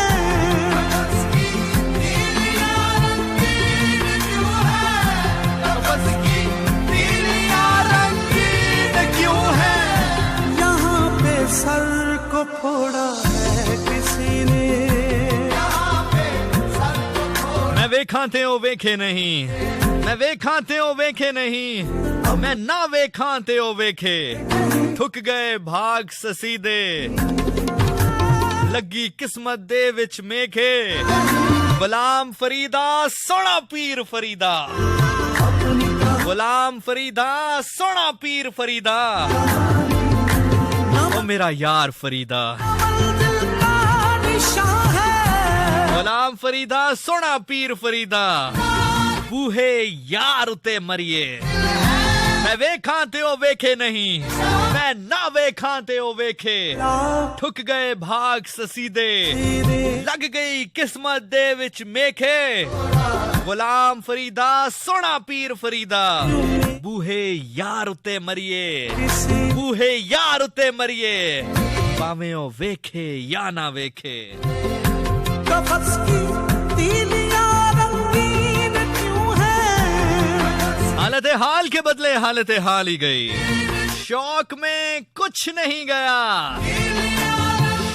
कफस की तीलियां रंगीन क्यों है, कफस की सर को फोड़ा है किसी ने, मैं वेखा ते ओ वेखे नहीं, मैं वेखा ते ओ वेखे नहीं, मैं ना वेखा ते ओ वेखे। ठुक गए भाग ससीदे, लगी किस्मत दे विच मेखे। गुलाम फरीदा सोना पीर फरीदा, गुलाम फरीदा सोना पीर फरीदा, ओ मेरा यार फरीदा। गुलाम फरीदा सोना पीर फरीदा, बूहे यार उते मरिए। मैं वेखा ते ओ वेखे नहीं, मैं ना वेखा ते ओ वेखे। ठुक गए भाग ससीदे, लग गई किस्मत दे विच मेखे। गुलाम फरीदा सोना पीर फरीदा, बूहे यार उते मरिए, बूहे यार उते मरिए। भावें ओ वेखे या ना वेखे। कफस की तीलियां रंगीन क्यों है, हालत हाल के बदले हालत हाल ही गई। शौक में कुछ नहीं गया,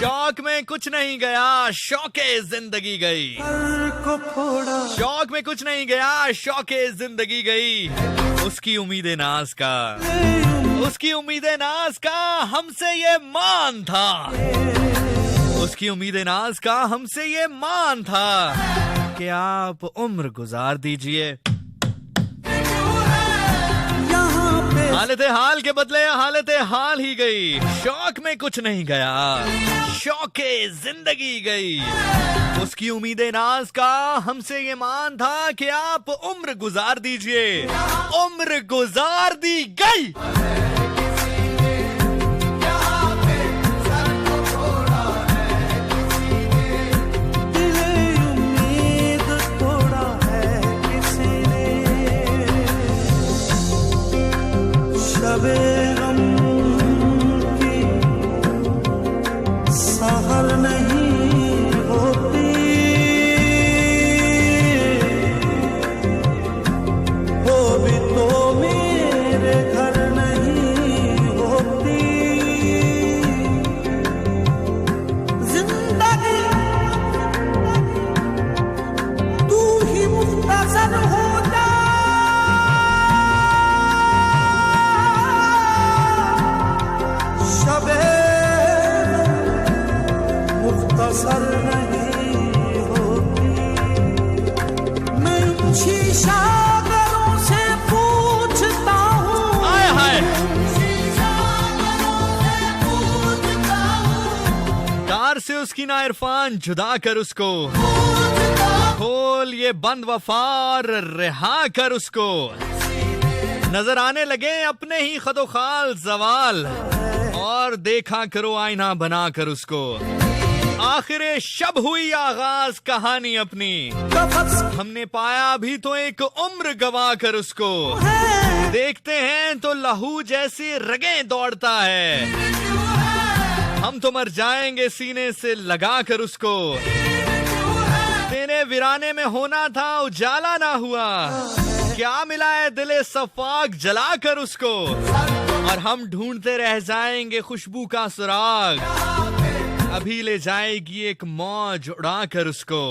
शौक में कुछ नहीं गया, शौके जिंदगी गई। शौक में कुछ नहीं गया, शौके जिंदगी गई। उसकी उम्मीदें नाज का, उसकी उम्मीदें नाज का हमसे ये मान था, उसकी उम्मीदें नाज का हमसे ये मान था कि आप उम्र गुजार दीजिए। हालत हाल के बदले हालत हाल ही गई। शौक में कुछ नहीं गया, शौके जिंदगी गई। उसकी उम्मीदें नाज का हमसे ये मान था कि आप उम्र गुजार दीजिए। उम्र गुजार दी गई। गम की सहर नहीं होती, वो भी तो मेरे घर नहीं होती। जिंदगी तू ही मुख्तसर हो जा, मुख्तसर नहीं होती। मैं शीशागरों से पूछता हूँ, हाय हाय कार से उसकी ना इरफान जुदा कर उसको, खोल ये बंद वफार रिहा कर उसको। नजर आने लगे अपने ही खदो खाल जवाल, और देखा करो आईना बना कर उसको। आखिर शब हुई आगाज कहानी अपनी, हमने पाया भी तो एक उम्र गवा कर उसको। देखते हैं तो लहू जैसी रगें दौड़ता है, हम तो मर जाएंगे सीने से लगा कर उसको, तेरे वीराने में होना था उजाला ना हुआ, क्या मिला है दिले सफाक जला कर उसको, और हम ढूंढते रह जाएंगे खुशबू का सुराग, अभी ले जाएगी एक मौज उड़ा कर उसको।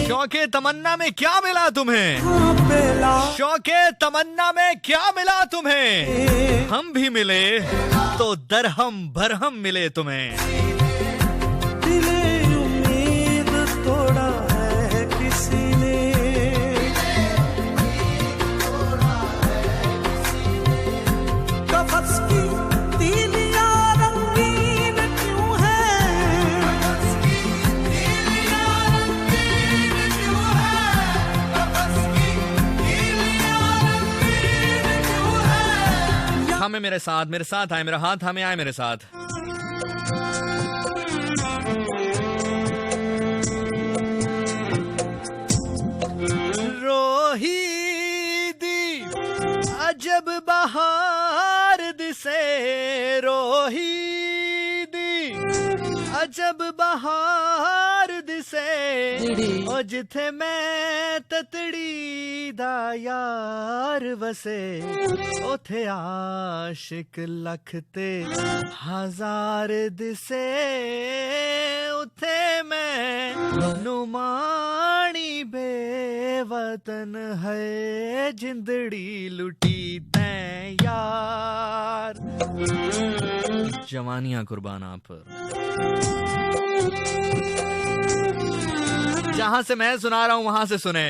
शौके तमन्ना में क्या मिला तुम्हें, शौके तमन्ना में क्या मिला तुम्हें, हम भी मिले तो दरहम भरहम मिले तुम्हें। दिले उम्मीद तोड़ा है किसी ने, कफस की तीलियां रंगीन क्यों है, थामे मेरे साथ आए, मेरा हाथ थामे आए मेरे साथ। रोही दी अजब बहार दिसे, रोही दी अजब बहार दिसे, ओ जिथे मैं ततड़ी दा यार वसे, उथे आशिक लख ते हजार दिसे, उथे मैं नुमानी बेवतन है, जिंदड़ी लुटी तैं यार। जवानियां कुर्बान आप पर। जहां से मैं सुना रहा हूं वहां से सुने,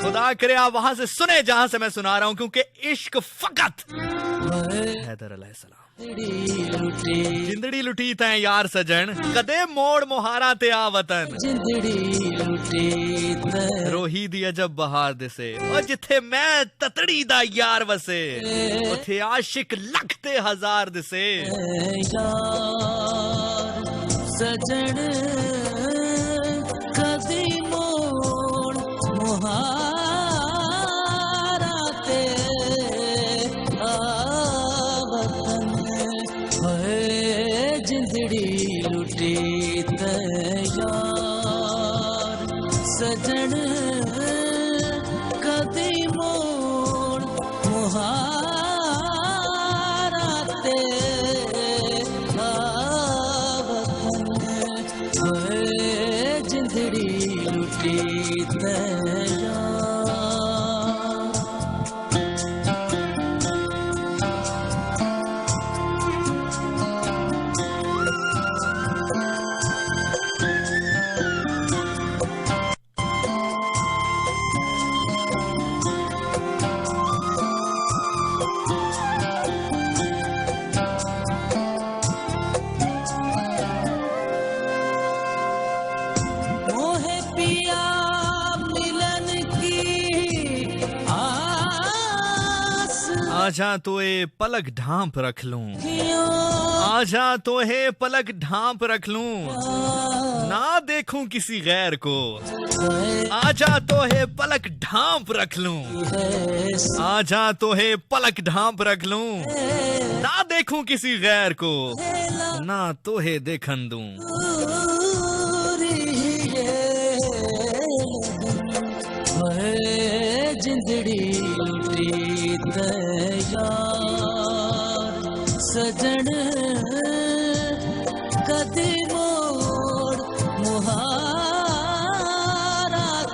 खुदा करे आप वहां से सुने जहां से मैं सुना रहा हूं, क्योंकि इश्क फकत हैदर अलैहिस्सलाम। जिंदड़ी लुटी तैं यार सजन, कदे मोड़ मुहारा ते आ वतन, रोही दी अजब बहार दिसे, और जिथे मैं ततड़ी दा यार वसे, उथे आशिक लख ते हजार दिसे। सजन कदी मोड़ मुहारा ते आवतन, है जिंदड़ी लुटी तैयार, सजन कदी मोड़ मुहारा ते जिंदड़ी लुटी तैयार। आजा तो ए पलक ढांप रख लूं, आजा तो है पलक ढांप रख लूं, ना देखूं किसी गैर को, आजा तो है पलक ढांप रख लूं, आजा तो है पलक ढांप रख लूं, ना देखूं किसी गैर को, ना तो है देखन दूं। जिंदड़ी लुटी तैयार, सजन कदी मोड़ मुहारा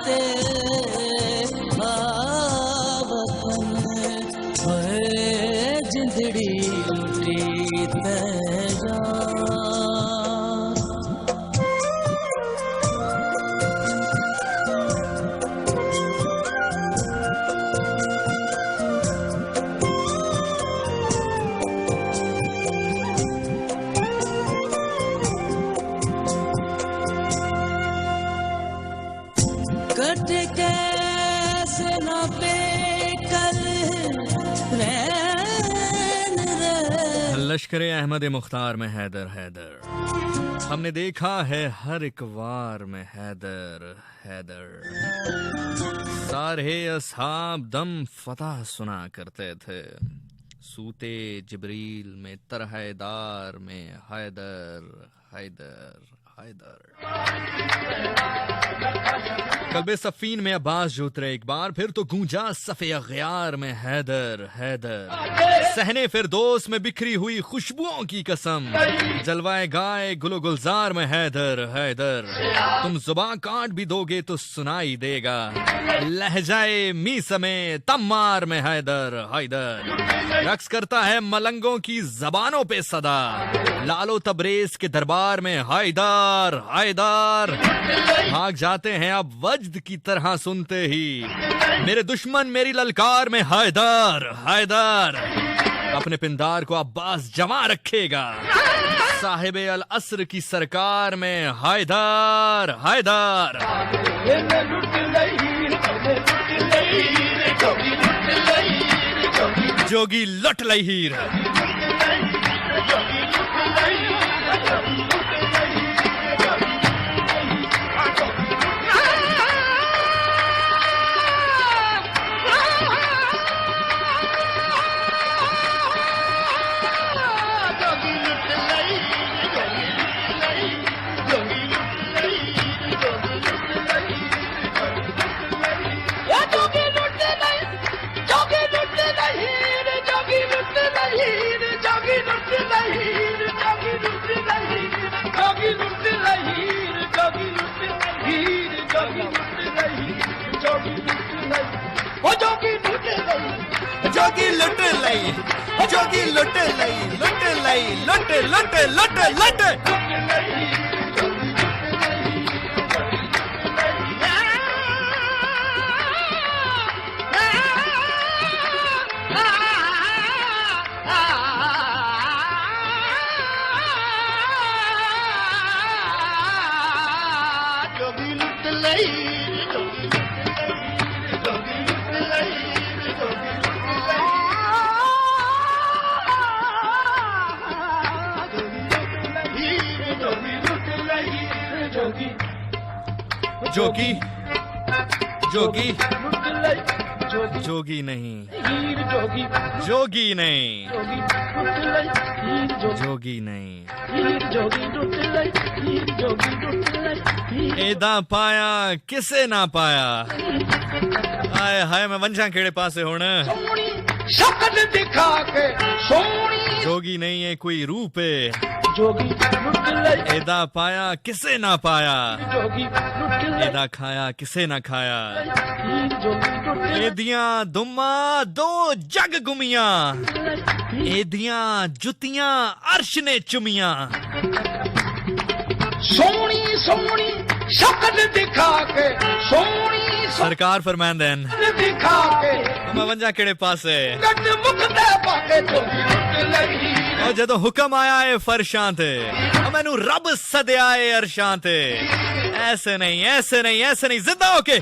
ते आवतन, है जिंदड़ी लुटी तैयार। कट कैसे न पे कल रैन रे, लश्कर अहमद मुख्तार में हैदर हैदर, हमने देखा है हर एक वार में हैदर हैदर, सारे असहाब दम फतह सुना करते थे, सूते जिब्रील में तरहदार में हैदर हैदर हैदर। कल्बे सफीन में अब्बास जो उतरे एक बार फिर तो गूंजा सफे अग़यार में हैदर हैदर। सहने फिरदौस में बिखरी हुई खुशबुओं की कसम, जलवाए गाए गुलो गुलजार में हैदर हैदर। तुम जुबान काट भी दोगे तो सुनाई देगा लहजाए मीसमे तम्मार में हैदर हैदर। रक्स करता है मलंगों की जबानों पे सदा, लालो तबरेज के दरबार में हैदर हैदर। भाग जाते हैं अब वज्द की तरह सुनते ही, मेरे दुश्मन मेरी ललकार में हैदर हैदर। अपने पिंदार को अब्बास जमा रखेगा, साहिबे अल असर की सरकार में हैदर हैदर। जोगी लुट लई हीर, जोगी लुट लई, जोगी लुट लई, लुट लई, लुट लुट लुट लुट। जोगी जोगी जोगी नहीं, जोगी नहीं, जोगी नहीं। एदा पाया किसे ना पाया, आए हाय मैं वंशा केड़े पासे होना। शक्ल दिखा के सोनी जोगी नहीं है कोई रूप है, जोगी एदा पाया किसे ना पाया, जोगी एदा खाया किसे ना खाया। एदियां दुम्मा दो जग गुमिया, एदियां जुतियां अर्श ने चुमिया। सोनी सोनी शक्ल दिखा के सोनी सरकार फरमान देन दिखा के मैं वंजा केड़े पासे गट मुकदे पाके जोगी लगी। और जदों हुक्म आया है फरशां ते, मैनू रब सदया है अरशां ते। ऐसे नहीं ऐसे नहीं ऐसे नहीं, जिंदा होके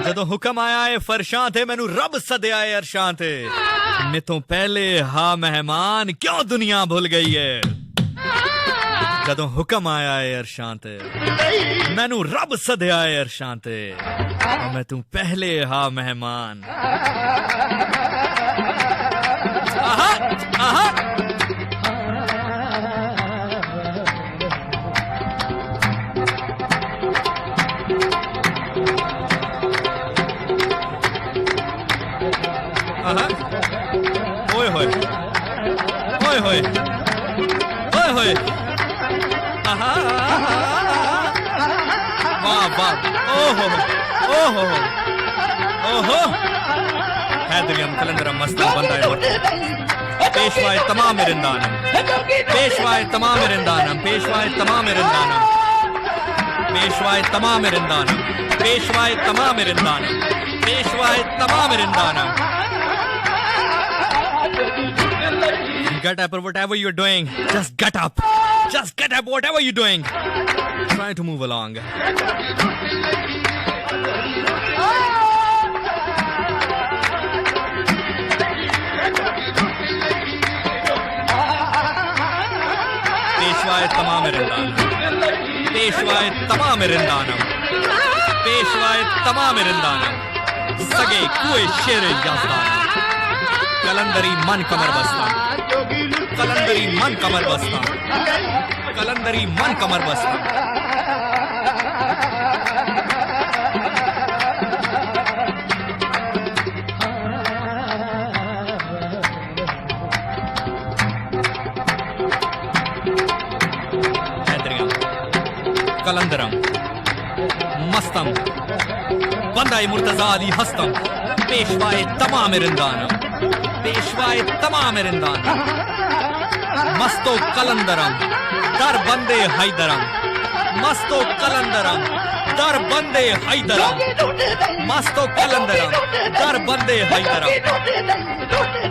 जदों हुक्म आया है फरशां ते, मैनू रब सदया है अरशां ते। मैं तो पहले हा मेहमान क्यों दुनिया भूल गई है। जदों हुक्म आया है अरशां ते, मैनू रब सदया है अरशां ते। मैं तू पहले हा मेहमान। आहा आहा ओए होए ओए होए ओए होए, आहा वाह वाह, ओहो ओहो ओहो। हैदरियम कलंदरम मस्तम बंदा पेशवाए तमाम रिंदानम, पेशवाए तमाम रिंदानम, पेशवाए तमाम रिंदानम, पेशवाए तमाम रिंदानम, पेशवाए तमाम रिंदानम, पेशवाए तमाम रिंदानम। Get up or whatever you're doing, just get up. Just get up, whatever you're doing. Try to move along. पेशवाए तमाम रिंदानम, पेशवाए तमाम रिंदानम, सगे कुए शेर यास्तान, कलंदरी मन कमर बस्ता, कलंदरी मन कमर बस्ता, कलंदरी मन कमर बस्ता। कलंदरम मस्तम बंदाए मुर्तजा अली हस्तम, पेशवाए तमाम रिंदानम, पेशवाए तमाम रिंदानम, मस्तो कलंदरम दर बंदे हैदरम, मस्तो कलंदरम दर बंदे हैदरम, मस्तो कलंदरम दर बंदे हैदरम।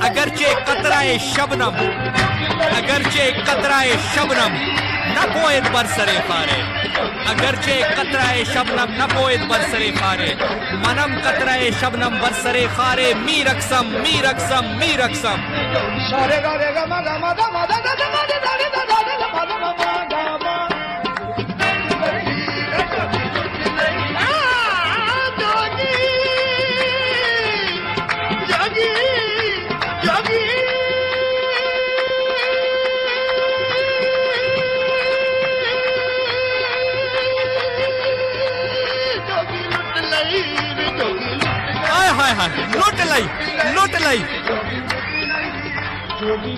अगरचे कतराए शबनम, अगरचे कतराए शबनम न पोएत बरसरे फारे, अगरचे कतराए शबनम न पोएत बरसरे फारे, मनम कतराए शबनम बरसरे खारे, मी रक्सम मी रक्सम मी रक्सम। लूट लाई, लूट लाई। जोगी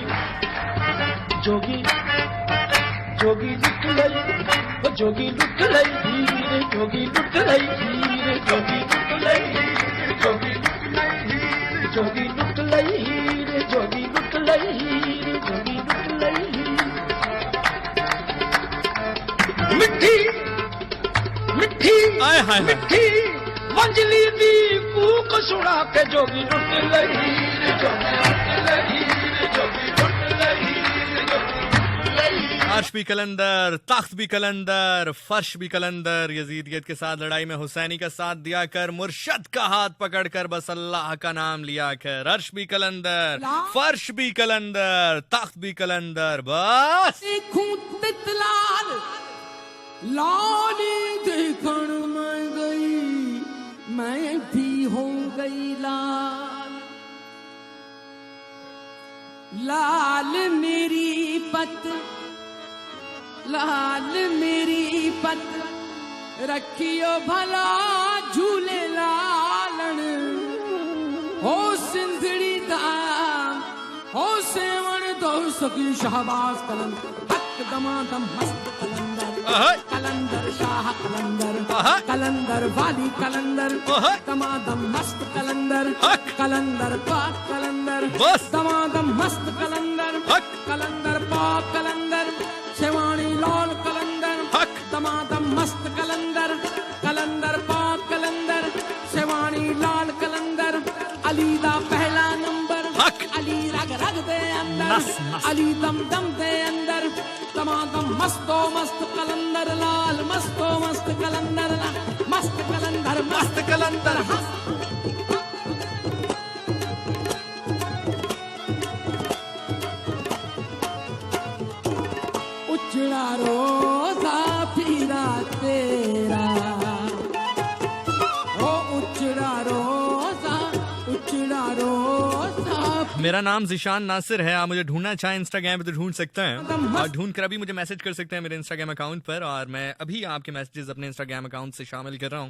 जोगी जोगी लुट लाई, ओ जोगी लुट लाई हीरे, जोगी लुट लाई हीरे, जोगी लुट लाई हीरे, जोगी लुट लाई हीरे, जोगी लुट लाई हीरे, जोगी लुट लाई हीरे, जोगी लुट लाई हीरे। मिट्टी मिट्टी आय हाय मिट्टी मंजली दी कूक सुना के जोगी लुट लई, जोगी लुट लई, जोगी लुट लई, जोगी लुट लई। अर्श भी कलंदर, तख्त भी कलंदर, फर्श भी कलंदर। यजीदियत के साथ लड़ाई में हुसैनी का साथ दिया कर, मुर्शद का हाथ पकड़कर बस अल्लाह का नाम लिया कर। अर्श भी कलंदर, फर्श भी कलंदर, तख्त भी कलंदर। बस लाली देखण में गई, मैं भी हो गई लाल, लाल मेरी पत, लाल मेरी पत, रखियो भला झूले लालन, हो सिंधड़ी दाम, हो सेवन दो सकी शहबाज कलन, हक दमादम मस्त कलंदर, कलंदर शाह कलंदर, कलंदर वाली कलंदर, दमादम मस्त कलंदर, कलंदर पाक कलंदर, दमादम मस्त कलंदर, कलंदर पाक कलंदर, शेवानी लाल कलंदर, दमादम मस्त कलंदर, कलंदर पाक कलंदर, शेवानी लाल कलंदर, अली दा पहला नंबर, अली रग रग दे अंदर, अली दम दम दे अंदर, दमादम मस्तो मस्त कलंदर लाल, मस्तो मस्त कलंदर लाल, मस्त कलंदर मस्त कलंदर। उजड़ा रोजा फिरा तेरा, ओ उजड़ा रोजा, उजड़ा रोजा। मेरा नाम ज़िशान नासिर है। आप मुझे ढूंढना चाहें इंस्टाग्राम पे तो ढूंढ सकते हैं, और ढूंढ कर अभी मुझे मैसेज कर सकते हैं मेरे इंस्टाग्राम अकाउंट पर, और मैं अभी आपके मैसेजेस अपने इंस्टाग्राम अकाउंट से शामिल कर रहा हूँ।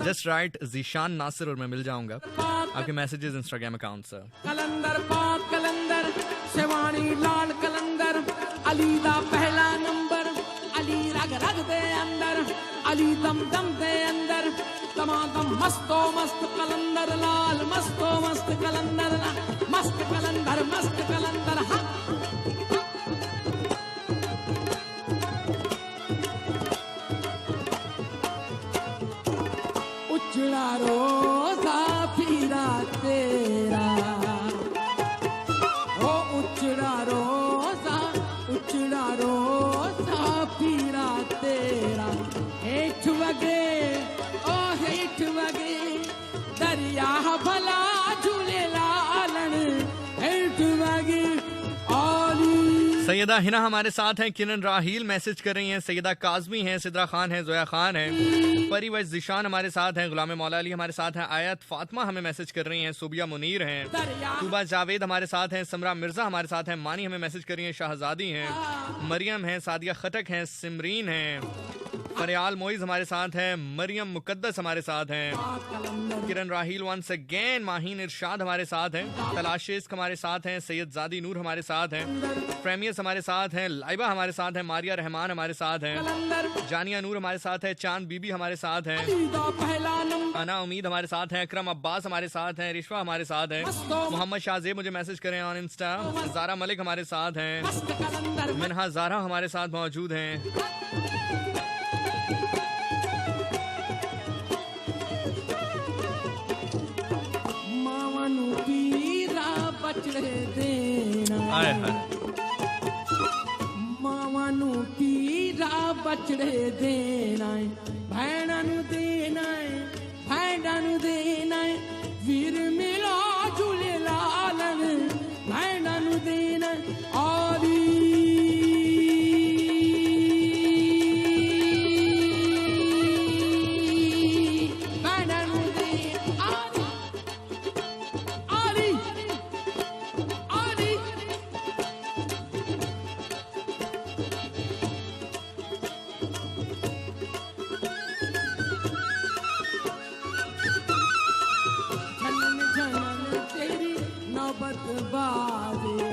जस्ट राइट ज़िशान नासिर और मैं मिल जाऊंगा आपके मैसेजेस इंस्टाग्राम अकाउंट से। कलंदर पाक कलंदर, शेवानी लाल कलंदर, अली दा पहला नंबर, अली रग रग दे अंदर, अली दम दम दे अंदर, दमादम मस्तो मस्त कलंदर लाल, मस्तो मस्त कलंदर लाल, मस्त कलंदर मस्त कलंदर। हाँ उजड़ा रोजा फिरा तेरा, ओ उजड़ा रोजा, उजड़ा रोजा फिरा तेरा, हेठ वगे ओ हेठ वगे दरिया भला झूले लालन, हेठ वगे सैयदा हिना हमारे साथ हैं, किरण राहील मैसेज कर रही हैं, सैयदा काजमी हैं, सिद्रा खान है, जोया खान है, परिवश जिशान हमारे साथ हैं, गुलाम मौला अली हमारे साथ हैं, आयत फातिमा हमें मैसेज कर रही हैं, सुबिया मुनीर हैं, तूबा जावेद हमारे साथ हैं, समरा मिर्जा हमारे साथ हैं, मानी हमें मैसेज कर रही हैं, शाहजादी हैं, मरियम हैं, सादिया खटक हैं, सिमरीन हैं, फरियाल मोइज हमारे साथ हैं, मरियम मुकद्दस हमारे साथ हैं, किरण राहील वंस अगेन, माहीन इरशाद हमारे साथ हैं, तलाश इश्क हमारे साथ हैं, सैयद जादी नूर हमारे साथ हैं, प्रेमियस हमारे साथ हैं, लाइबा हमारे साथ हैं, मारिया रहमान हमारे साथ हैं, जानिया नूर हमारे साथ है, चांद बीबी हमारे साथ हैं, अना उम्मीद हमारे साथ हैं, अकरम अब्बास हमारे साथ हैं, रिश्वा हमारे साथ हैं, मोहम्मद शाहजेब मुझे मैसेज करें ऑन इंस्टा, ज़ारा मलिक हमारे साथ हैं, मिनहा ज़ारा हमारे साथ मौजूद हैं। आए मावा नू पीरा बचड़े देना है, भैणा नू देना है, भैणा नू देना है, वीर मिला झूले लालन, भैणा नू देना है, आली भैणा नू दे आली आली आली। झनन झनन तेरी नौबत बाजे,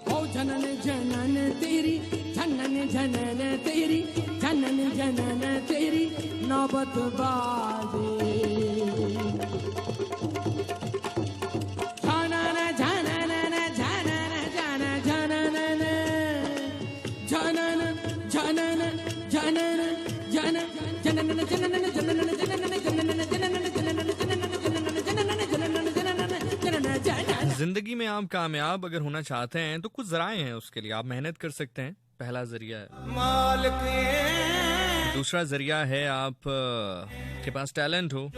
ओ झनन झनन तेरी, झनन झनन तेरी, झनन झनन तेरी नौबत बाजे। झनन झनन झनन झनन झनन झनन झनन झनन झनन जिंदगी में आप कामयाब अगर होना चाहते हैं तो कुछ जराए हैं, उसके लिए आप मेहनत कर सकते हैं, पहला जरिया है। दूसरा जरिया है आप के पास टैलेंट हो,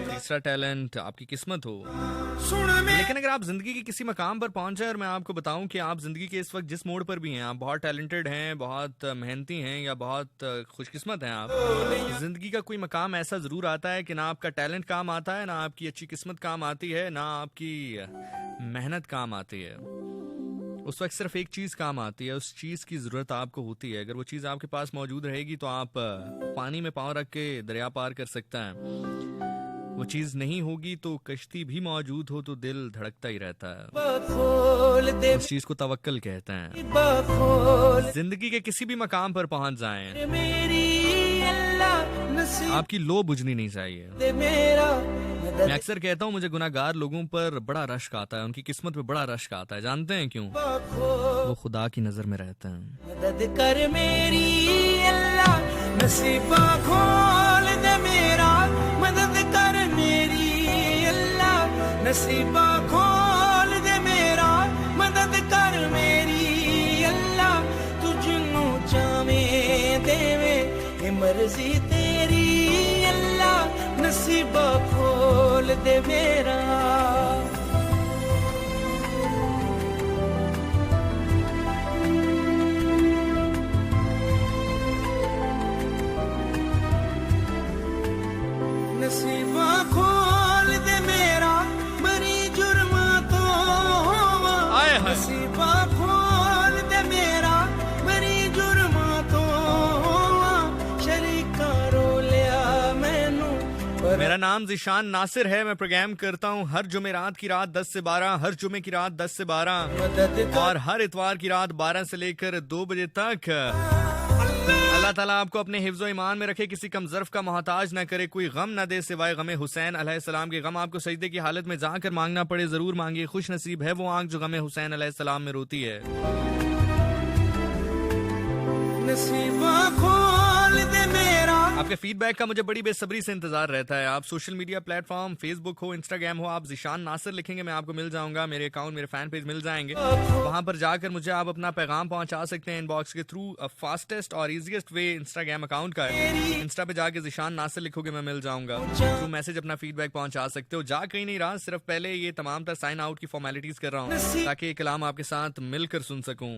तीसरा टैलेंट आपकी किस्मत हो। लेकिन अगर आप जिंदगी के किसी मकाम पर पहुंचे और मैं आपको बताऊं कि आप जिंदगी के इस वक्त जिस मोड़ पर भी हैं, आप बहुत टैलेंटेड हैं, बहुत मेहनती हैं या बहुत खुशकिस्मत हैं, आप जिंदगी का कोई मकाम ऐसा जरूर आता है कि ना आपका टैलेंट काम आता है, ना आपकी अच्छी किस्मत काम आती है, ना आपकी मेहनत काम आती है। उस वक्त सिर्फ एक चीज काम आती है, उस चीज की जरूरत आपको होती है। अगर वो चीज आपके पास मौजूद रहेगी तो आप पानी में पांव रख के दरिया पार कर सकते हैं। वो चीज नहीं होगी तो कश्ती भी मौजूद हो तो दिल धड़कता ही रहता है। उस चीज को तवक्कल कहते हैं। जिंदगी के किसी भी मकाम पर पहुंच जाएं, आपकी लो बुझनी नहीं चाहिए। मैं अक्सर कहता हूँ मुझे गुनाहगार लोगों पर बड़ा रश्क आता है, उनकी किस्मत पे बड़ा रश्क आता है। जानते हैं क्यों? वो खुदा की नजर में रहते हैं। मदद कर मेरी अल्लाह, नसीबा खोल दे मेरा, मदद कर मेरी अल्लाह, नसीबा खोल दे मेरा, मदद कर मेरी अल्लाह, तुझनू चावे देवे ये मर्जी तेरी अल्लाह, नसीबा खोल दे मेरा। नसीबा खोल दे मेरा, मरी जुर्मा तो नसीबा खोल दे मेरा, मरी जुर्मा तो शरीका रो लिया मैनू। मेरा नाम जिशान नासिर है। मैं प्रोग्राम करता हूँ हर जुमेरात की रात 10 से 12, हर जुमे की रात 10 से 12 और हर इतवार की रात 12 से लेकर 2 बजे तक। अल्लाह ताला आपको अपने हिफ्ज़ो ईमान में रखे, किसी कम ज़र्फ़ का मोहताज ना करे, कोई गम ना दे सिवाय गमे हुसैन अलैहिस्सलाम के। गम आपको सजदे की हालत में जाकर मांगना पड़े, जरूर मांगिए। खुश नसीब है वो आंख जो गमे हुसैन अलैहिस्सलाम में रोती है। आपके फीडबैक का मुझे बड़ी बेसब्री से इंतजार रहता है। आप सोशल मीडिया प्लेटफॉर्म फेसबुक हो, इंस्टाग्राम हो, आप ज़िशान नासिर लिखेंगे मैं आपको मिल जाऊंगा। मेरे अकाउंट, मेरे फैन पेज मिल जाएंगे। वहां पर जाकर मुझे आप अपना पैगाम पहुंचा सकते हैं इनबॉक्स के थ्रू। फास्टेस्ट और इजीएस्ट वे इंस्टाग्राम अकाउंट का है। इंस्टा पे जाके ज़िशान नासिर लिखोगे मैं मिल जाऊंगा। थ्रू मैसेज अपना फीडबैक पहुंचा सकते हो। जा कहीं नहीं रहा, सिर्फ पहले ये तमाम तर साइन आउट की फॉर्मेलिटीज कर रहा हूँ ताकि ये कलाम आपके साथ मिलकर सुन सकूं।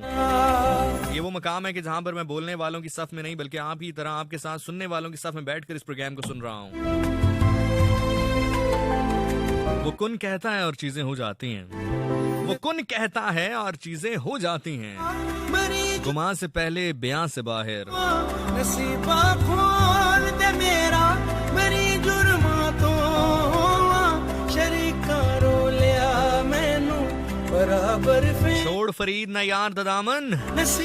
ये वो मकाम है कि जहां पर मैं बोलने वालों की सफ में नहीं बल्कि आप ही तरह आपके साथ सुनने वालों की सफ में बैठकर इस प्रोग्राम को सुन रहा हूं। वो कुन कहता है और चीजें हो जाती हैं। वो कुन कहता है और चीजें हो जाती हैं। गुमा से पहले बयां से बाहर। नसीबा खोल दे मेरा मेरी जुर्मा तो शरीका रो लिया मैनू बराबर छोड़ फरीद ना यार ददामन,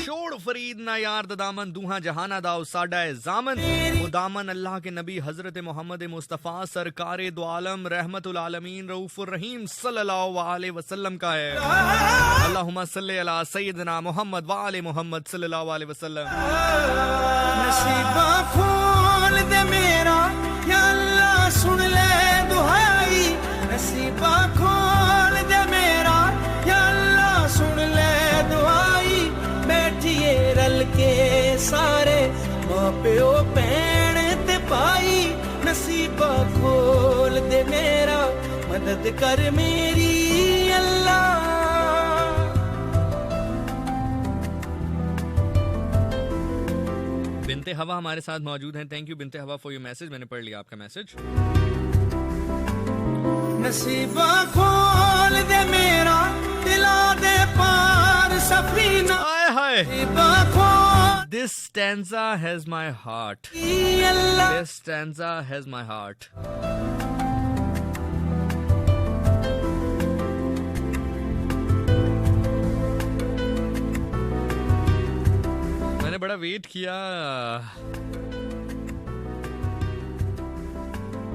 छोड़ फरीद ना यार ददामन, दूहा जहाना दाओ साडा जामन। वो दामन अल्लाह के नबी हजरत मोहम्मद मुस्तफ़ा सरकारे दो आलम रहमतुल आलमीन रऊफुर रहीम सल्लल्लाहु अलैहि वसल्लम का है। अल्लाहुम्मा सल्ली अला सय्यदना मोहम्मद व आले मोहम्मद सल्लल्लाहु अलैहि वसल्लम। नसीबा खोल दे मेरा या अल्लाह सुन ले दुहाई। नसीबा खोल दे मेरा या अल्लाह सुन ले दुआई। बैठिए रल के सारे मां प्यो भैन ते भाई। नसीबा खोल दे मेरा मदद कर मेरी अल्लाह। बिनते हवा हमारे साथ मौजूद हैं। थैंक यू बिनते हवा फॉर योर मैसेज। मैंने पढ़ लिया आपका मैसेज। नसीबा खोल दे मेरा दिला दे पार सफीना। हाय हाय। नसीबा खोल This stanza has my heart. Allah. This stanza has my heart. मैंने बड़ा वेट किया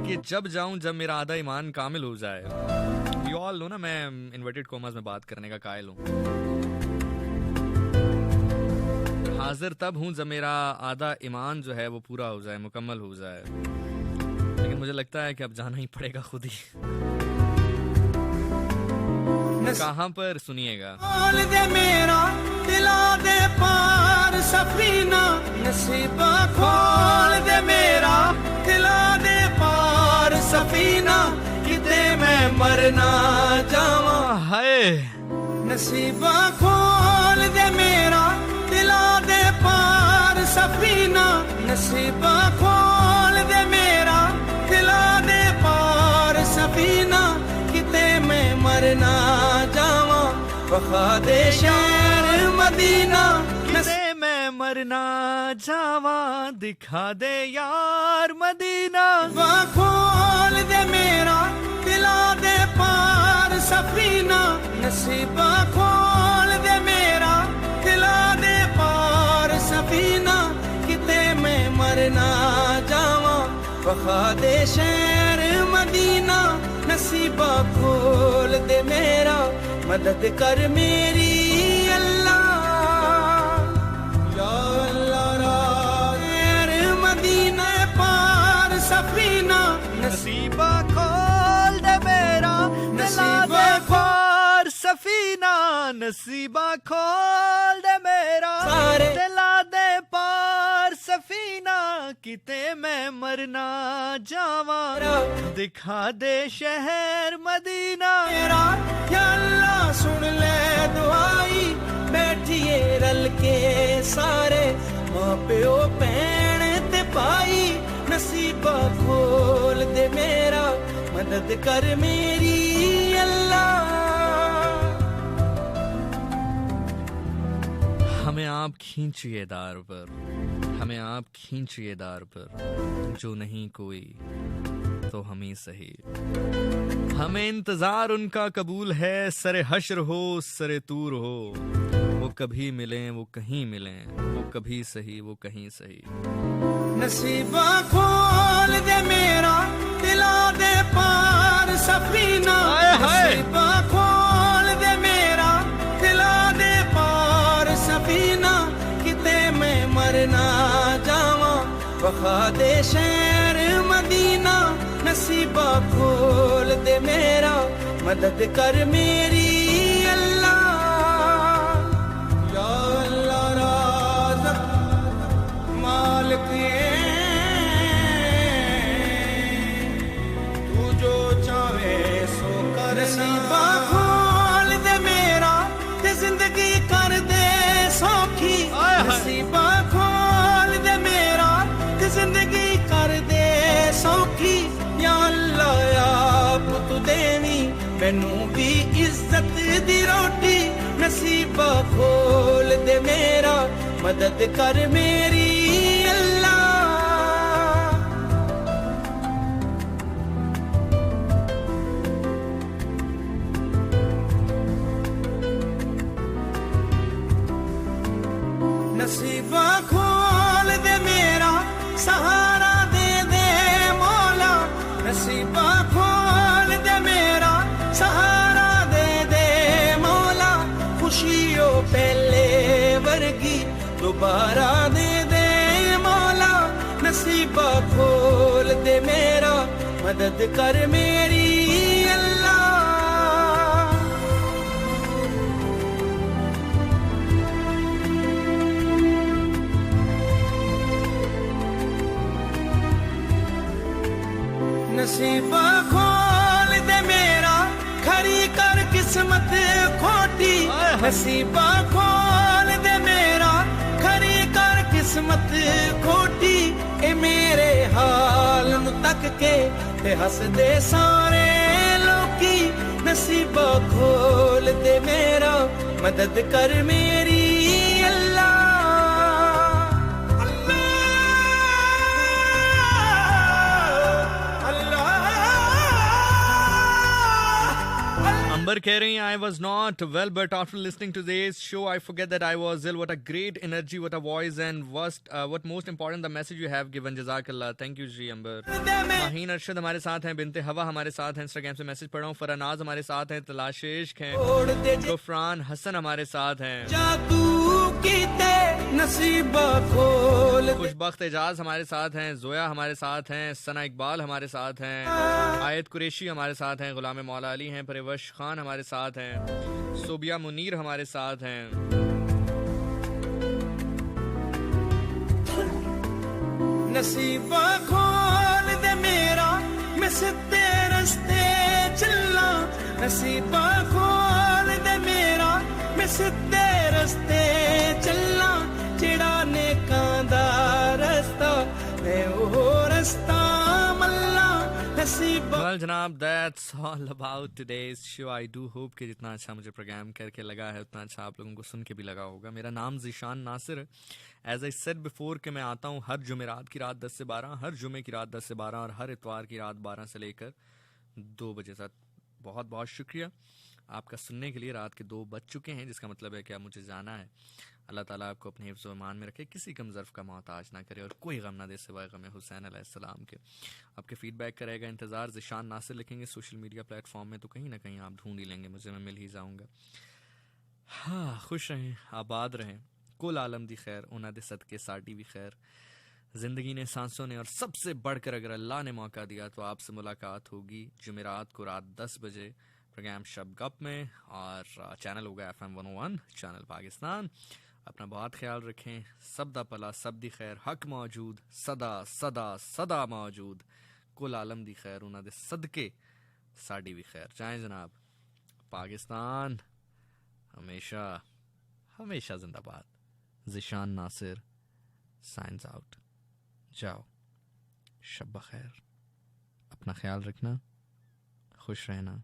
कि जब जाऊं जब मेरा आधा ईमान कामिल हो जाए। यू ऑल नो ना मैं इन्वर्टेड कोमास में बात करने का कायल हूं। हाजिर तब हूं जब मेरा आधा ईमान जो है वो पूरा हो जाए, मुकम्मल हो जाए। लेकिन मुझे लगता है कि अब जाना ही पड़ेगा खुद ही। कहां पर सुनिएगा। खोल दे मेरा दिला दे पार सफीना। नसीबा खोल दे मेरा दिला दे पार सफीना। किते मैं मरना जावा हाय। नसीबा खोल दे मेरा दिला दे पार सफीना। नसीबा खोल दे मेरा दिला दे पार सफीना। किते मैं मरना जावा वफा दे शहर मदीना। किते मैं मरना जावा दिखा दे यार मदीना। खोल दे मेरा दिला दे पार सफीना। नसीबा खोल दे मेरा दिला दे पार सफीना। किते मैं मरना जावा वफा दे शहर मदीना। नसीबा खोल दे मेरा मदद कर मेरी अल्लाह। या अल्लाह रा मदीना पार सफीना। नसीबा खोल दे मेरा नसीबा पार सफीना। नसीबा खोल दे मेरा दिला दे पार सफीना। किते मैं मरना जावा दिखा दे शहर मदीना। या अल्लाह सुन ले दुआई। बैठिए रल के सारे मां प्यो भैन ते भाई। नसीबा खोल दे मेरा मदद कर मेरी अल्लाह। हमें आप खींचिए दार पर, हमें आप खींचिए दार पर। जो नहीं कोई तो हम ही सही। हमें इंतजार उनका कबूल है। सरे हश्र हो सरे तूर हो। वो कभी मिलें वो कहीं मिलें। वो कभी सही वो कहीं सही। नसीबा खोल दे मेरा दिला दे पार सफीना। नसीबा खोल दे मेरा दिला दे पार सफीना। किते मैं मरना जावा वखा दे शहर मदीना नसीबा खोल दे मेरा मदद कर मेरी अल्लाह या अल्लाह राज़क़ मालिक तू जो चाहे सो कर नसीबा खोल दे मेरा ते जिंदगी कर दे सौखी नसीबा खोल दे मेरा ते जिंदगी कर दे सौखी या अल्लाह आप तू देवी मैनू भी इज्जत दी रोटी नसीबा खोल दे मेरा मदद कर मेरी अल्लाह नसीबा खोल दे मेरा सहारा दे दे मौला नसीबा खोल दे मेरा सहारा दे दे मौला खुशियों पहले वर्गी दोबारा दे दे मौला नसीबा खोल दे मेरा मदद कर मेरी अल्लाह नसीबा खोल दे मेरा खरी कर किस्मत खोटी नसीबा खोल दे मेरा खरी कर किस्मत खोटी ए मेरे हाल नु तक के ते हस दे सारे लोकी नसीबा खोल दे मेरा मदद कर मेरी अल्लाह अंबर कह रही हैं I was not well but after listening to this show I forget that I was ill. What a great energy, what a voice and what most important the message you have given. Jazakallah. Thank you जी अंबर. माहीन अरशद हमारे साथ हैं, बिनते हवा हमारे साथ हैं, Instagram से message पढ़ा हूँ, फरानाज हमारे साथ हैं, तलाश इश्क हैं, गुफरान हसन हमारे साथ हैं, खुशबख्त एजाज हमारे साथ हैं, जोया हमारे साथ हैं, सना इकबाल हमारे साथ हैं, आयत कुरैशी हमारे साथ हैं, गुलाम मौला अली हैं, परवश खान हमारे साथ हैं, सोबिया मुनीर हमारे साथ हैं, नसीबा खोल दे मेरा मैं सिद्धे रस्ते चलना नसीबा खोल दे मेरा मैं सिद्धे रस्ते चलना जेड़ा नेकां दा रस्ता मैं वो रस्ता मल्ला नसीबा। Well जनाब that's all about today's show. I do hope कि जितना अच्छा मुझे प्रोग्राम करके लगा है उतना अच्छा आप लोगों को सुन के भी लगा होगा। मेरा नाम ज़ीशान नासिर है। As I said before कि मैं आता हूँ हर जुमेरात की रात 10 से 12, हर जुमे की रात 10 से 12 और हर इतवार की रात 12 से लेकर 2 बजे तक। बहुत बहुत शुक्रिया आपका सुनने के लिए। रात के 2 बज चुके हैं जिसका मतलब है कि अब मुझे जाना है। अल्लाह ताला आपको अपने हिफ्ज़ व ईमान में रखे, किसी कम ज़र्फ़ का मोहताज ना करे और कोई गम ना दे सिवाय गम हुसैन अलैहिस्सलाम के। आपके फीडबैक का रहेगा इंतज़ार। ज़ीशान नासिर लिखेंगे सोशल मीडिया प्लेटफॉर्म में तो कहीं ना कहीं आप ढूंढ ही लेंगे मुझे, मैं मिल ही जाऊँगा। हाँ, खुश रहें, आबाद रहें, कुल आलम दी खैर, उन्हां दे सदके साडी भी खैर। ज़िंदगी ने, सांसों ने और सबसे बढ़कर अगर अल्लाह ने मौका दिया तो आपसे मुलाकात होगी जुमेरात को रात 10 बजे प्रोग्राम शब गप में, और चैनल होगा FM 101 चैनल पाकिस्तान। अपना बहुत ख्याल रखें। सब दा भला, सब दी खैर, हक मौजूद, सदा सदा सदा मौजूद, कुल आलम दी खैर, उन्हां दे सदके साडी भी खैर। जाएं जनाब, पाकिस्तान हमेशा हमेशा जिंदाबाद। Zeeshan Nasir signs out. जाओ, शब बखैर, अपना ख्याल रखना, खुश रहना।